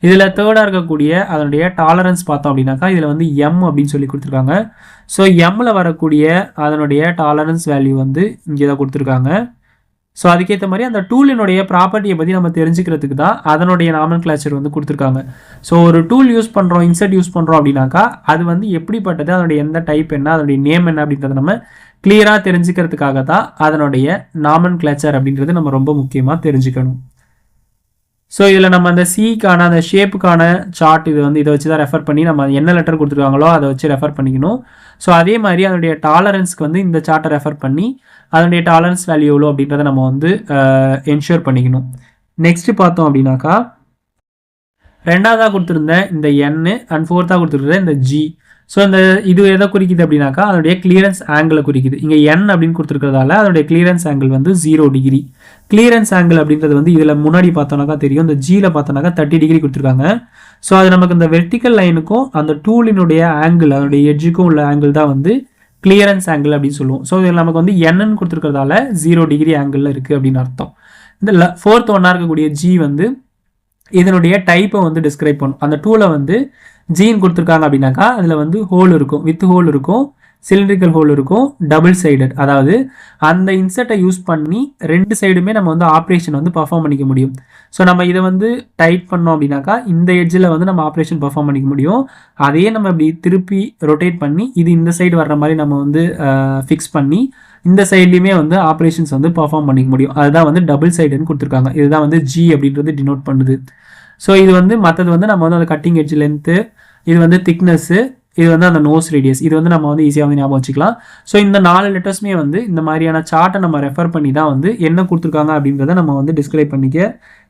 இதில் தேர்டாக இருக்கக்கூடிய அதனுடைய டாலரன்ஸ் பார்த்தோம் அப்படின்னாக்கா இதில் வந்து எம் அப்படின்னு சொல்லி கொடுத்துருக்காங்க. ஸோ எம்மில் வரக்கூடிய அதனுடைய டாலரன்ஸ் வேல்யூ வந்து இங்கே தான் கொடுத்துருக்காங்க. ஸோ அதுக்கேற்ற மாதிரி அந்த டூலினுடைய ப்ராப்பர்ட்டியை பற்றி நம்ம தெரிஞ்சுக்கிறதுக்கு தான் அதனுடைய நாமன்கிளேச்சர் வந்து கொடுத்துருக்காங்க. ஸோ ஒரு டூல் யூஸ் பண்ணுறோம், இன்செட் யூஸ் பண்ணுறோம் அப்படின்னாக்கா அது வந்து எப்படிப்பட்டது, அதனுடைய எந்த டைப் என்ன, அதனுடைய நேம் என்ன அப்படின்றத நம்ம கிளியராக தெரிஞ்சுக்கிறதுக்காக தான் அதனுடைய நாமன்கிளேச்சர் அப்படின்றது நம்ம ரொம்ப முக்கியமாக தெரிஞ்சுக்கணும். ஸோ இதில் நம்ம அந்த சிக்கான அந்த ஷேப்புக்கான சார்ட் இது வந்து இதை வச்சு தான் ரெஃபர் பண்ணி நம்ம என்ன லெட்டர் கொடுத்துருக்காங்களோ அதை வச்சு ரெஃபர் பண்ணிக்கணும். ஸோ அதே மாதிரி அதனுடைய டாலரன்ஸ்க்கு வந்து இந்த சார்ட்டை ரெஃபர் பண்ணி அதனுடைய டாலரன்ஸ் வேல்யூ எவ்வளோ அப்படின்றத நம்ம வந்து என்ஷூர் பண்ணிக்கணும். நெக்ஸ்ட்டு பார்த்தோம் அப்படின்னாக்கா ரெண்டாவதாக கொடுத்துருந்த இந்த என் அண்ட் ஃபோர்த்தாக கொடுத்துருந்த இந்த ஜி. ஸோ இந்த இது எதை குறிக்குது அப்படின்னாக்கா அதனுடைய கிளியரன்ஸ் ஆங்கிளை குறிக்குது. இங்கே என் அப்படின்னு கொடுத்துருக்கிறதால அதனுடைய கிளியரன்ஸ் ஆங்கிள் வந்து 0 டிகிரி. கிளியரன்ஸ் ஆங்கிள் அப்படின்றது வந்து இதில் முன்னாடி பார்த்தோம்னாக்கா தெரியும், இந்த ஜியில் பார்த்தோம்னாக்கா 30 டிகிரி கொடுத்துருக்காங்க. ஸோ அது நமக்கு இந்த வெர்டிக்கல் லைனுக்கும் அந்த டூலினுடைய ஆங்கிள் அதனுடைய எட்ஜுக்கும் உள்ள ஆங்கிள் தான் வந்து கிளியரன்ஸ் ஆங்கிள் அப்படின்னு சொல்லுவோம். ஸோ இதில் நமக்கு வந்து என்னன்னு கொடுத்துருக்கிறதால 0 டிகிரி ஆங்கிளில் இருக்குது அப்படின்னு அர்த்தம். இந்த ஃபோர்த் ஒன்னாக இருக்கக்கூடிய ஜி வந்து இதனுடைய டைப்பை வந்து டிஸ்கிரைப் பண்ணும். அந்த டூலை வந்து ஜீன் கொடுத்துருக்காங்க அப்படின்னாக்கா அதில் வந்து ஹோல் இருக்கும், வித் ஹோல் இருக்கும், சிலிண்ட்ரிக்கல் ஹோல் இருக்கும், டபுள் சைடட். அதாவது அந்த இன்செட்டை யூஸ் பண்ணி ரெண்டு சைடுமே நம்ம வந்து ஆப்ரேஷன் வந்து பர்ஃபார்ம் பண்ணிக்க முடியும். ஸோ நம்ம இதை வந்து டைட் பண்ணோம் அப்படின்னாக்கா இந்த எட்ஜில் வந்து நம்ம ஆப்ரேஷன் பர்ஃபார்ம் பண்ணிக்க முடியும். அதையே நம்ம இப்படி திருப்பி ரொட்டேட் பண்ணி இது இந்த சைடு வர்ற மாதிரி நம்ம வந்து ஃபிக்ஸ் பண்ணி இந்த சைட்லேயுமே வந்து ஆப்ரேஷன்ஸ் வந்து பர்ஃபார்ம் பண்ணிக்க முடியும். அதுதான் வந்து டபுள் சைடுன்னு கொடுத்துருக்காங்க. இதுதான் வந்து ஜி அப்படின்றது டினோட் பண்ணுது. ஸோ இது வந்து மற்றது வந்து நம்ம வந்து அந்த கட்டிங் எட்ஜ் லென்த்து, இது வந்து திக்னஸ்ஸு, இது வந்து அந்த நோஸ் ரேடியஸ், இது வந்து நம்ம வந்து ஈஸியாக வந்து ஞாபகம் வச்சுக்கலாம். ஸோ இந்த 4 லெட்டர்ஸுமே வந்து இந்த மாதிரியான சார்ட்டை நம்ம ரெஃபர் பண்ணி தான் வந்து என்ன கொடுத்துருக்காங்க அப்படின்றத நம்ம வந்து டிஸ்கிரைப் பண்ணிக்க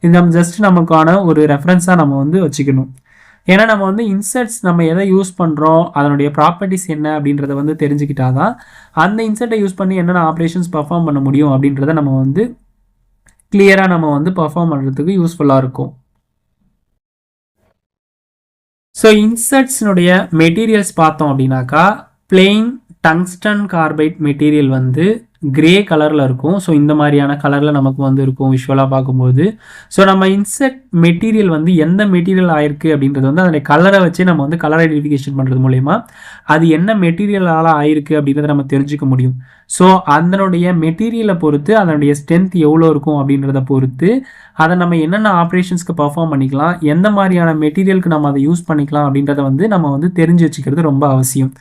இது நம்ம ஜஸ்ட் நமக்கான ஒரு ரெஃபரன்ஸாக நம்ம வந்து வச்சுக்கணும். ஏன்னா நம்ம வந்து இன்செட்ஸ் நம்ம எதை யூஸ் பண்ணுறோம், அதனுடைய ப்ராப்பர்ட்டிஸ் என்ன அப்படின்றத வந்து தெரிஞ்சுக்கிட்டாதான் அந்த இன்செட்டை யூஸ் பண்ணி என்னென்ன ஆப்ரேஷன்ஸ் பர்ஃபார்ம் பண்ண முடியும் அப்படின்றத நம்ம வந்து கிளியராக நம்ம வந்து பர்ஃபார்ம் பண்ணுறதுக்கு யூஸ்ஃபுல்லாக இருக்கும். ஸோ இன்செட்ஸினுடைய மெட்டீரியல்ஸ் பார்த்தோம் அப்படின்னாக்கா பிளெயின் டங்ஸ்டன் கார்பைட் மெட்டீரியல் வந்து கிரே கலரில் இருக்கும். ஸோ இந்த மாதிரியான கலரில் நமக்கு வந்து இருக்கும் விஷுவலாக பார்க்கும்போது. ஸோ நம்ம இன்செட் மெட்டீரியல் வந்து எந்த மெட்டீரியல் ஆயிருக்கு அப்படின்றது வந்து அதனுடைய கலரை வச்சு நம்ம வந்து கலர் ஐடென்டிஃபிகேஷன் பண்ணுறது மூலயமா அது என்ன மெட்டீரியலால் ஆயிருக்கு அப்படின்றத நம்ம தெரிஞ்சுக்க முடியும். ஸோ அதனுடைய மெட்டீரியலை பொறுத்து அதனுடைய ஸ்ட்ரென்த் எவ்வளோ இருக்கும் அப்படின்றத பொறுத்து அதை நம்ம என்னென்ன ஆப்ரேஷன்ஸ்க்கு பர்ஃபார்ம் பண்ணிக்கலாம், எந்த மாதிரியான மெட்டீரியலுக்கு நம்ம அதை யூஸ் பண்ணிக்கலாம் அப்படின்றத வந்து நம்ம வந்து தெரிஞ்சு வச்சுக்கிறது ரொம்ப அவசியம்.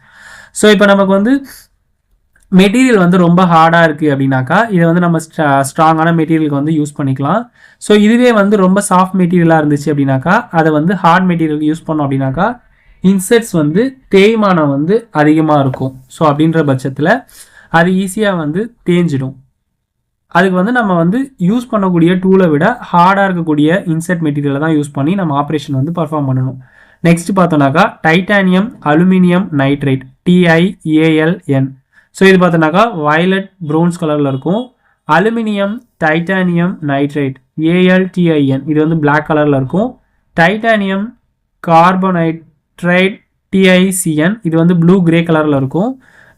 ஸோ இப்போ நமக்கு வந்து மெட்டீரியல் வந்து ரொம்ப ஹார்டாக இருக்குது அப்படின்னாக்கா இதை வந்து நம்ம ஸ்ட்ராங்கான மெட்டீரியலுக்கு வந்து யூஸ் பண்ணிக்கலாம். ஸோ இதுவே வந்து ரொம்ப சாஃப்ட் மெட்டீரியலாக இருந்துச்சு அப்படின்னாக்கா அதை வந்து ஹார்ட் மெட்டீரியல் யூஸ் பண்ணோம் அப்படின்னாக்கா இன்செட்ஸ் வந்து தேய்மானம் வந்து அதிகமாக இருக்கும். ஸோ அப்படின்ற பட்சத்தில் அது ஈஸியாக வந்து தேஞ்சிடும். அதுக்கு வந்து நம்ம வந்து யூஸ் பண்ணக்கூடிய டூலை விட ஹார்டாக இருக்கக்கூடிய இன்செட் மெட்டீரியலை தான் யூஸ் பண்ணி நம்ம ஆப்ரேஷன் வந்து பர்ஃபார்ம் பண்ணணும். நெக்ஸ்ட் பார்த்தோன்னாக்கா titanium aluminium nitrate TiAlN. So இது பார்த்தோன்னாக்கா வயலட் ப்ரௌன்ஸ் கலரில் இருக்கும். அலுமினியம் டைட்டானியம் நைட்ரேட் ALTIN இது வந்து பிளாக் கலரில் இருக்கும். டைட்டானியம் கார்போனைட்ரேட் TiCN இது வந்து ப்ளூ கிரே கலரில் இருக்கும்.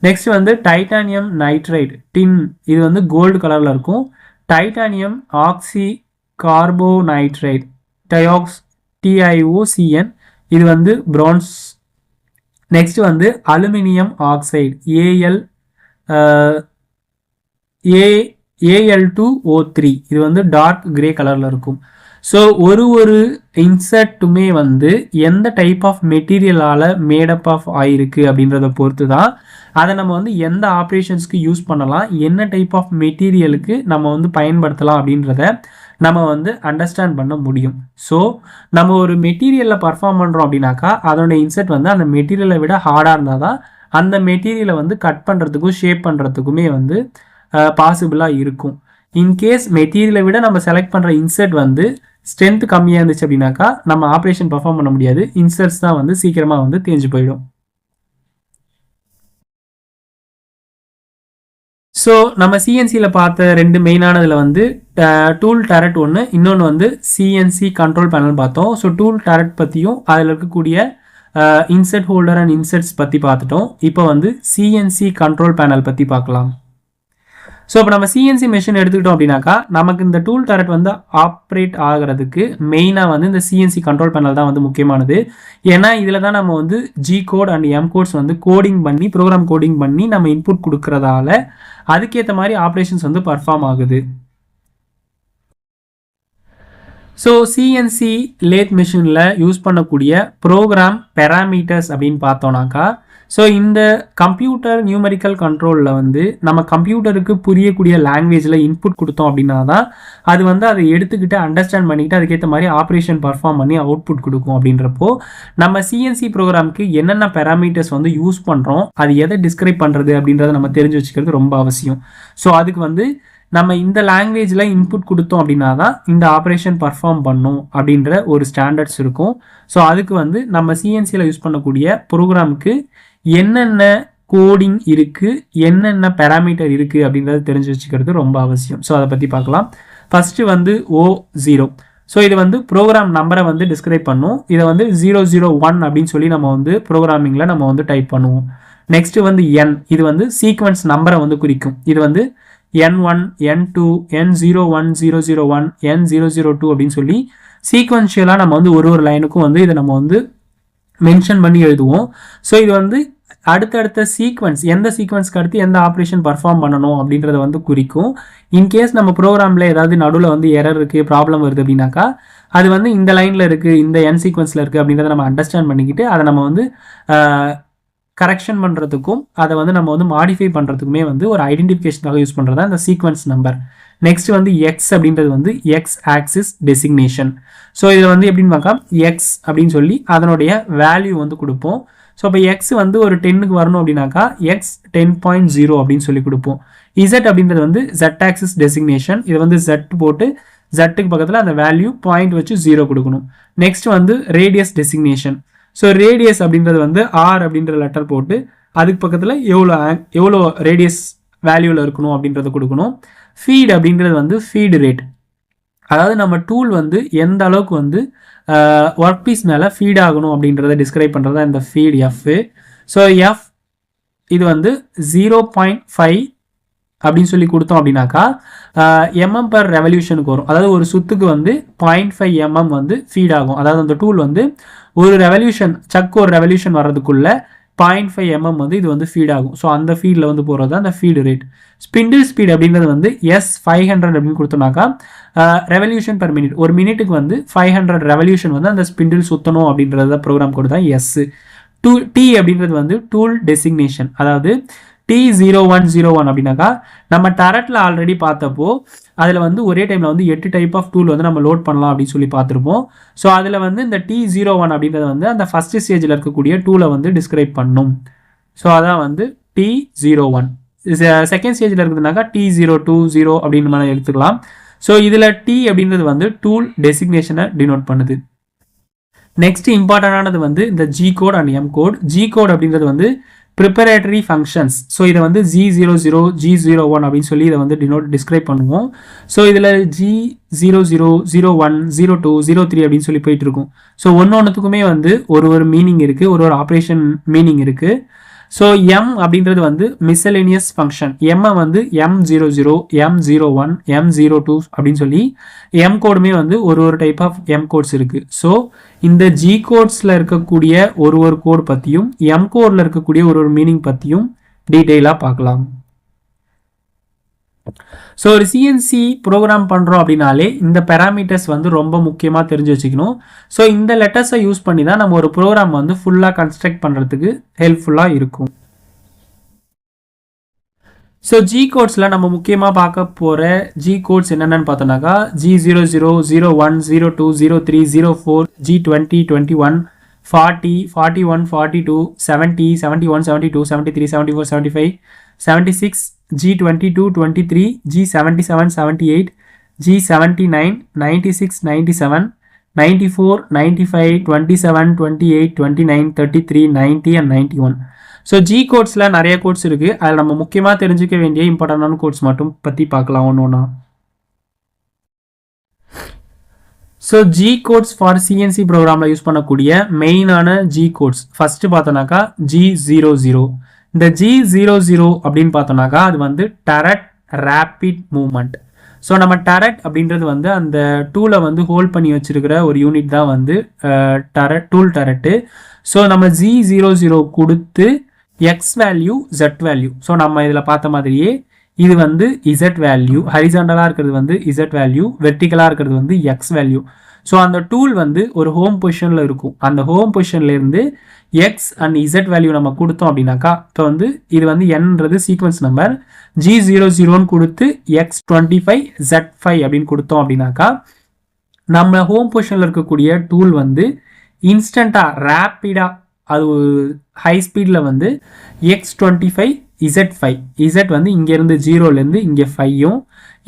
நெக்ஸ்ட் வந்து டைட்டானியம் நைட்ரைட் டின் இது வந்து கோல்டு கலரில் இருக்கும். டைட்டானியம் ஆக்சி கார்போனைட்ரேட் TiOCN இது வந்து பிரான்ஸ். நெக்ஸ்ட் வந்து அலுமினியம் ஆக்சைடு Al2O3 இது வந்து டார்க் கிரே கலரில் இருக்கும். ஸோ ஒரு இன்சர்ட்டுமே வந்து எந்த டைப் ஆஃப் மெட்டீரியலால் மேடப் ஆஃப் ஆயிருக்கு அப்படின்றத பொறுத்து தான் அதை நம்ம வந்து எந்த ஆப்ரேஷன்ஸ்க்கு யூஸ் பண்ணலாம், என்ன டைப் ஆஃப் மெட்டீரியலுக்கு நம்ம வந்து பயன்படுத்தலாம் அப்படின்றத நம்ம வந்து அண்டர்ஸ்டாண்ட் பண்ண முடியும். ஸோ நம்ம ஒரு மெட்டீரியலில் பர்ஃபார்ம் பண்ணுறோம் அப்படின்னாக்கா அதோட இன்சர்ட் வந்து அந்த மெட்டீரியலை விட ஹார்டாக இருந்தால் தான் அந்த மெட்டீரியலை வந்து கட் பண்ணுறதுக்கும் ஷேப் பண்ணுறதுக்குமே வந்து பாசிபிளாக இருக்கும். இன்கேஸ் மெட்டீரியலை விட நம்ம செலக்ட் பண்ணுற இன்சர்ட் வந்து ஸ்ட்ரென்த் கம்மியாக இருந்துச்சு அப்படின்னாக்கா நம்ம ஆப்ரேஷன் பர்ஃபார்ம் பண்ண முடியாது. இன்சர்ட்ஸ் தான் வந்து சீக்கிரமாக வந்து தேஞ்சு போயிடும். ஸோ நம்ம சிஎன்சியில் பார்த்த ரெண்டு மெயினானதில் வந்து டூல் டேரட் ஒன்று, இன்னொன்று வந்து சிஎன்சி கண்ட்ரோல் பேனல் பார்த்தோம். ஸோ டூல் டேரட் பற்றியும் அதில் இருக்கக்கூடிய இன்சர்ட் ஹோல்டர் அண்ட் இன்சர்ட்ஸ் பற்றி பார்த்துட்டோம். இப்போ வந்து சிஎன்சி கண்ட்ரோல் பேனல் பற்றி பார்க்கலாம். ஸோ இப்போ நம்ம சிஎன்சி மெஷின் எடுத்துக்கிட்டோம் அப்படின்னாக்கா நமக்கு இந்த டூல் டேரட் வந்து ஆப்ரேட் ஆகிறதுக்கு மெயினாக வந்து இந்த சிஎன்சி கண்ட்ரோல் பேனல் தான் வந்து முக்கியமானது. ஏன்னா இதில் தான் நம்ம வந்து G code and M codes வந்து கோடிங் பண்ணி ப்ரோக்ராம் கோடிங் பண்ணி நம்ம இன்புட் கொடுக்கறதால அதுக்கேற்ற மாதிரி ஆப்ரேஷன்ஸ் வந்து பர்ஃபார்ம் ஆகுது. ஸோ சிஎன்சி லேத் மிஷினில் யூஸ் பண்ணக்கூடிய ப்ரோக்ராம் பேராமீட்டர்ஸ் அப்படின்னு பார்த்தோம்னாக்கா, ஸோ இந்த கம்ப்யூட்டர் நியூமெரிக்கல் கண்ட்ரோலில் வந்து நம்ம கம்ப்யூட்டருக்கு புரியக்கூடிய லாங்குவேஜில் இன்புட் கொடுத்தோம் அப்படின்னா தான் அது வந்து அதை எடுத்துக்கிட்டு அண்டர்ஸ்டாண்ட் பண்ணிக்கிட்டு அதுக்கேற்ற மாதிரி ஆப்ரேஷன் பர்ஃபார்ம் பண்ணி அவுட்புட் கொடுக்கும். அப்படின்றப்போ நம்ம சிஎன்சி ப்ரோக்ராமுக்கு என்னென்ன பேராமீட்டர்ஸ் வந்து யூஸ் பண்ணுறோம், அது எதை டிஸ்கிரைப் பண்ணுறது அப்படின்றத நம்ம தெரிஞ்சு வச்சுக்கிறது ரொம்ப அவசியம். ஸோ அதுக்கு வந்து நம்ம இந்த லாங்குவேஜில் இன்புட் கொடுத்தோம் அப்படின்னா தான் இந்த ஆப்ரேஷன் பர்ஃபார்ம் பண்ணும் அப்படின்ற ஒரு ஸ்டாண்டர்ட்ஸ் இருக்கும். ஸோ அதுக்கு வந்து நம்ம சிஎன்சியில் யூஸ் பண்ணக்கூடிய ப்ரோக்ராமுக்கு என்னென்ன கோடிங் இருக்குது, என்னென்ன பேராமீட்டர் இருக்குது அப்படின்றத தெரிஞ்சு வச்சுக்கிறது ரொம்ப அவசியம். ஸோ அதை பற்றி பார்க்கலாம். ஃபஸ்ட்டு வந்து O0. ஸோ இது வந்து ப்ரோக்ராம் நம்பரை வந்து டிஸ்கிரைப் பண்ணும். இதை வந்து 001 அப்படின்னு சொல்லி நம்ம வந்து ப்ரோக்ராமிங்கில் நம்ம வந்து டைப் பண்ணுவோம். நெக்ஸ்ட்டு வந்து N, இது வந்து சீக்வன்ஸ் நம்பரை வந்து குறிக்கும். இது வந்து N1, N2, N01, 001, N002 அப்படின்னு சொல்லி சீக்வன்ஷியலாக நம்ம வந்து ஒரு லைனுக்கும் வந்து இதை நம்ம வந்து மென்ஷன் பண்ணி எழுதுவோம். ஸோ இது வந்து அடுத்தடுத்த சீக்வன்ஸ் எந்த சீக்வன்ஸ்க்கு அடுத்து எந்த ஆப்ரேஷன் பர்ஃபார்ம் பண்ணணும் அப்படின்றத வந்து குறிக்கும். இன்கேஸ் நம்ம ப்ரோக்ராமில் ஏதாவது நடுவில் வந்து எரர் இருக்குது, ப்ராப்ளம் வருது அப்படின்னாக்கா அது வந்து இந்த லைனில் இருக்குது, இந்த என் சீக்வன்ஸில் இருக்குது அப்படின்றத நம்ம அண்டர்ஸ்டாண்ட் பண்ணிக்கிட்டு அதை நம்ம வந்து கரெக்ஷன் பண்ணுறதுக்கும் அதை வந்து நம்ம வந்து மாடிஃபை பண்ணுறதுக்குமே வந்து ஒரு ஐடென்டிஃபிகேஷனாக யூஸ் பண்ணுறது தான் இந்த சீக்வன்ஸ் நம்பர். நெக்ஸ்ட் வந்து எக்ஸ் அப்படின்றது வந்து எக்ஸ் ஆக்சிஸ் டெசிக்னேஷன். ஸோ இதில் வந்து எப்படின்னு பார்க்கலாம், எக்ஸ் அப்படின்னு சொல்லி அதனுடைய வேல்யூ வந்து கொடுப்போம். ஸோ இப்போ எக்ஸ் வந்து ஒரு 10க்கு வரணும் அப்படின்னாக்கா எக்ஸ் 10.0 அப்படின்னு சொல்லி கொடுப்போம். இசட் அப்படின்றது வந்து ஜெட் ஆக்சிஸ் டெசிக்னேஷன். இதை வந்து ஜெட் போட்டு ஜெட்டுக்கு பக்கத்தில் அந்த வேல்யூ பாயிண்ட் வச்சு 0 கொடுக்கணும். நெக்ஸ்ட் வந்து ரேடியஸ் டெசிக்னேஷன். ஸோ ரேடியஸ் அப்படின்றது வந்து ஆர் அப்படின்ற லெட்டர் போட்டு அதுக்கு பக்கத்தில் எவ்வளோ ரேடியஸ் வேல்யூவில் இருக்கணும் அப்படின்றத கொடுக்கணும். ஃபீட் அப்படின்றது வந்து ஃபீடு ரேட், அதாவது நம்ம டூல் வந்து எந்த அளவுக்கு வந்து ஒர்க் பீஸ் மேலே ஃபீட் ஆகணும் அப்படின்றத டிஸ்கிரைப் பண்ணுறது தான் இந்த ஃபீட் எஃப். ஸோ எஃப் இது வந்து 0.5 அப்படின்னு சொல்லி கொடுத்தோம் அப்படின்னாக்கா mm per ரெவல்யூஷனுக்கு வரும். அதாவது ஒரு சுத்துக்கு வந்து 0.5 mm வந்து ஃபீட் ஆகும். அதாவது அந்த டூல் வந்து ஒரு ரெவல்யூஷன் ஒரு ரெவல்யூஷன் வர்றதுக்குள்ள 0.5 mm வந்து இது வந்து ஃபீட் ஆகும். ஸோ அந்த ஃபீடில் வந்து போகிறது அந்த ஃபீடு ரேட். ஸ்பிண்டில் ஸ்பீட் அப்படின்றது வந்து S500 அப்படின்னு கொடுத்தோம்னாக்கா ரெவல்யூஷன் பெர் மினிட், ஒரு மினிட்டுக்கு வந்து 500 ரெவல்யூஷன் வந்து அந்த ஸ்பிண்டில் சுற்றணும் அப்படின்றத ப்ரோக்ராம் கோடு தான் எஸ். டி அப்படின்றது வந்து டூல் டெசிக்னேஷன். அதாவது T0101 அப்படின்னாக்கா நம்ம டரட்டில் ஆல்ரெடி பார்த்தப்போ அதில் வந்து ஒரே டைமில் வந்து 8 டைப் ஆஃப் டூல் வந்து நம்ம லோட் பண்ணலாம் அப்படின்னு சொல்லி பார்த்துருப்போம். ஸோ அதில் வந்து இந்த T01 அப்படின்றது வந்து அந்த ஃபஸ்ட் ஸ்டேஜில் இருக்கக்கூடிய டூலை வந்து டிஸ்கிரைப் பண்ணும். ஸோ அதான் வந்து T01. செகண்ட் ஸ்டேஜில் இருக்குதுனாக்கா T020 அப்படின்னு நம்ம எடுத்துக்கலாம். ஸோ இதில் T அப்படின்றது வந்து டூல் டெசிக்னேஷனை டினோட் பண்ணுது. நெக்ஸ்ட் இம்பார்ட்டண்டானது வந்து இந்த G code and M code. G code அப்படின்றது வந்து ப்ரிப்பரேட்டரி ஃபங்க்ஷன்ஸ். ஸோ இதை வந்து G00 G01 அப்படின்னு சொல்லி இதை வந்து டிஸ்கிரைப் பண்ணுவோம். ஸோ இதில் G00 01 02 03 அப்படின்னு சொல்லி போயிட்டு இருக்கும். ஸோ ஒன்னொன்றுத்துக்குமே வந்து ஒரு மீனிங் இருக்குது, ஒரு ஆப்ரேஷன் மீனிங் இருக்குது. ஸோ M அப்படின்றது வந்து மிஸ்செலேனியஸ் ஃபங்க்ஷன். M வந்து M00 M01 M02 அப்படின்னு சொல்லி M கோடுமே வந்து ஒரு டைப் ஆஃப் M கோட்ஸ் இருக்குது. ஸோ இந்த G கோட்ஸில் இருக்கக்கூடிய ஒரு கோட் பற்றியும் M கோடில் இருக்கக்கூடிய ஒரு மீனிங் பற்றியும் டீட்டெயிலாக பார்க்கலாம். ஸோ ஒரு சிஎன்சி ப்ரோக்ராம் பண்ணுறோம் அப்படின்னாலே இந்த பேராமீட்டர்ஸ் வந்து ரொம்ப முக்கியமாக தெரிஞ்சு வச்சுக்கணும். ஸோ இந்த லெட்டர்ஸை யூஸ் பண்ணி தான் நம்ம ஒரு ப்ரோக்ராம் வந்து ஃபுல்லாக கன்ஸ்ட்ரக்ட் பண்ணுறதுக்கு ஹெல்ப்ஃபுல்லாக இருக்கும். ஸோ ஜி கோட்ஸில் நம்ம முக்கியமாக பார்க்க போகிற ஜி கோட்ஸ் என்னென்னு பார்த்தோம்னாக்கா G00 01 02 03 04 G20 21 40 41 42 70 71 72 73 74 75 76 G22 23 G77 78 G79 96 97 94 95 27 28 29 33 90 and 91. So G கோட்ஸில் நிறைய கோட்ஸ் இருக்குது. அதில் நம்ம முக்கியமாக தெரிஞ்சுக்க வேண்டிய இம்பார்ட்டண்டான கோட்ஸ் மட்டும் பற்றி பார்க்கலாம் ஒன்று. So G quotes for CNC ப்ரோக்ராமில் யூஸ் பண்ணக்கூடிய மெயினான ஜி கோட்ஸ் ஃபஸ்ட்டு பார்த்தோன்னாக்கா G00. இந்த G00 அப்படின்னு பார்த்தோம்னாக்கா அது வந்து டரட் ரேபிட் மூவ்மெண்ட். ஸோ நம்ம டரட் அப்படின்றது வந்து அந்த டூலை வந்து ஹோல்ட் பண்ணி வச்சிருக்கிற ஒரு யூனிட் தான் வந்து டூல் டரட்டு. ஸோ நம்ம G00 கொடுத்து X value Z value. So நம்ம இதில் பார்த்த மாதிரியே இது வந்து Z வேல்யூ, ஹரிசாண்டலாக இருக்கிறது வந்து Z வேல்யூ, வெர்டிக்கலாக இருக்கிறது வந்து எக்ஸ் வேல்யூ. ஸோ அந்த டூல் வந்து ஒரு ஹோம் பொசிஷனில் இருக்கும். அந்த ஹோம் பொசிஷன்லேருந்து எக்ஸ் அண்ட் Z வேல்யூ நம்ம கொடுத்தோம் அப்படின்னாக்கா, இப்போ வந்து இது வந்து என்னன்றது சீக்வன்ஸ் நம்பர் G00 கொடுத்து X25 Z5 அப்படின்னு கொடுத்தோம் அப்படின்னாக்கா, நம்ம ஹோம் பொசிஷனில் இருக்கக்கூடிய டூல் வந்து இன்ஸ்டண்ட்டாக ரேப்பிடாக அது ஹை ஸ்பீடில் வந்து X25 Z5 Z வந்து இங்கேருந்து 0லேருந்து இங்கே 5யும்,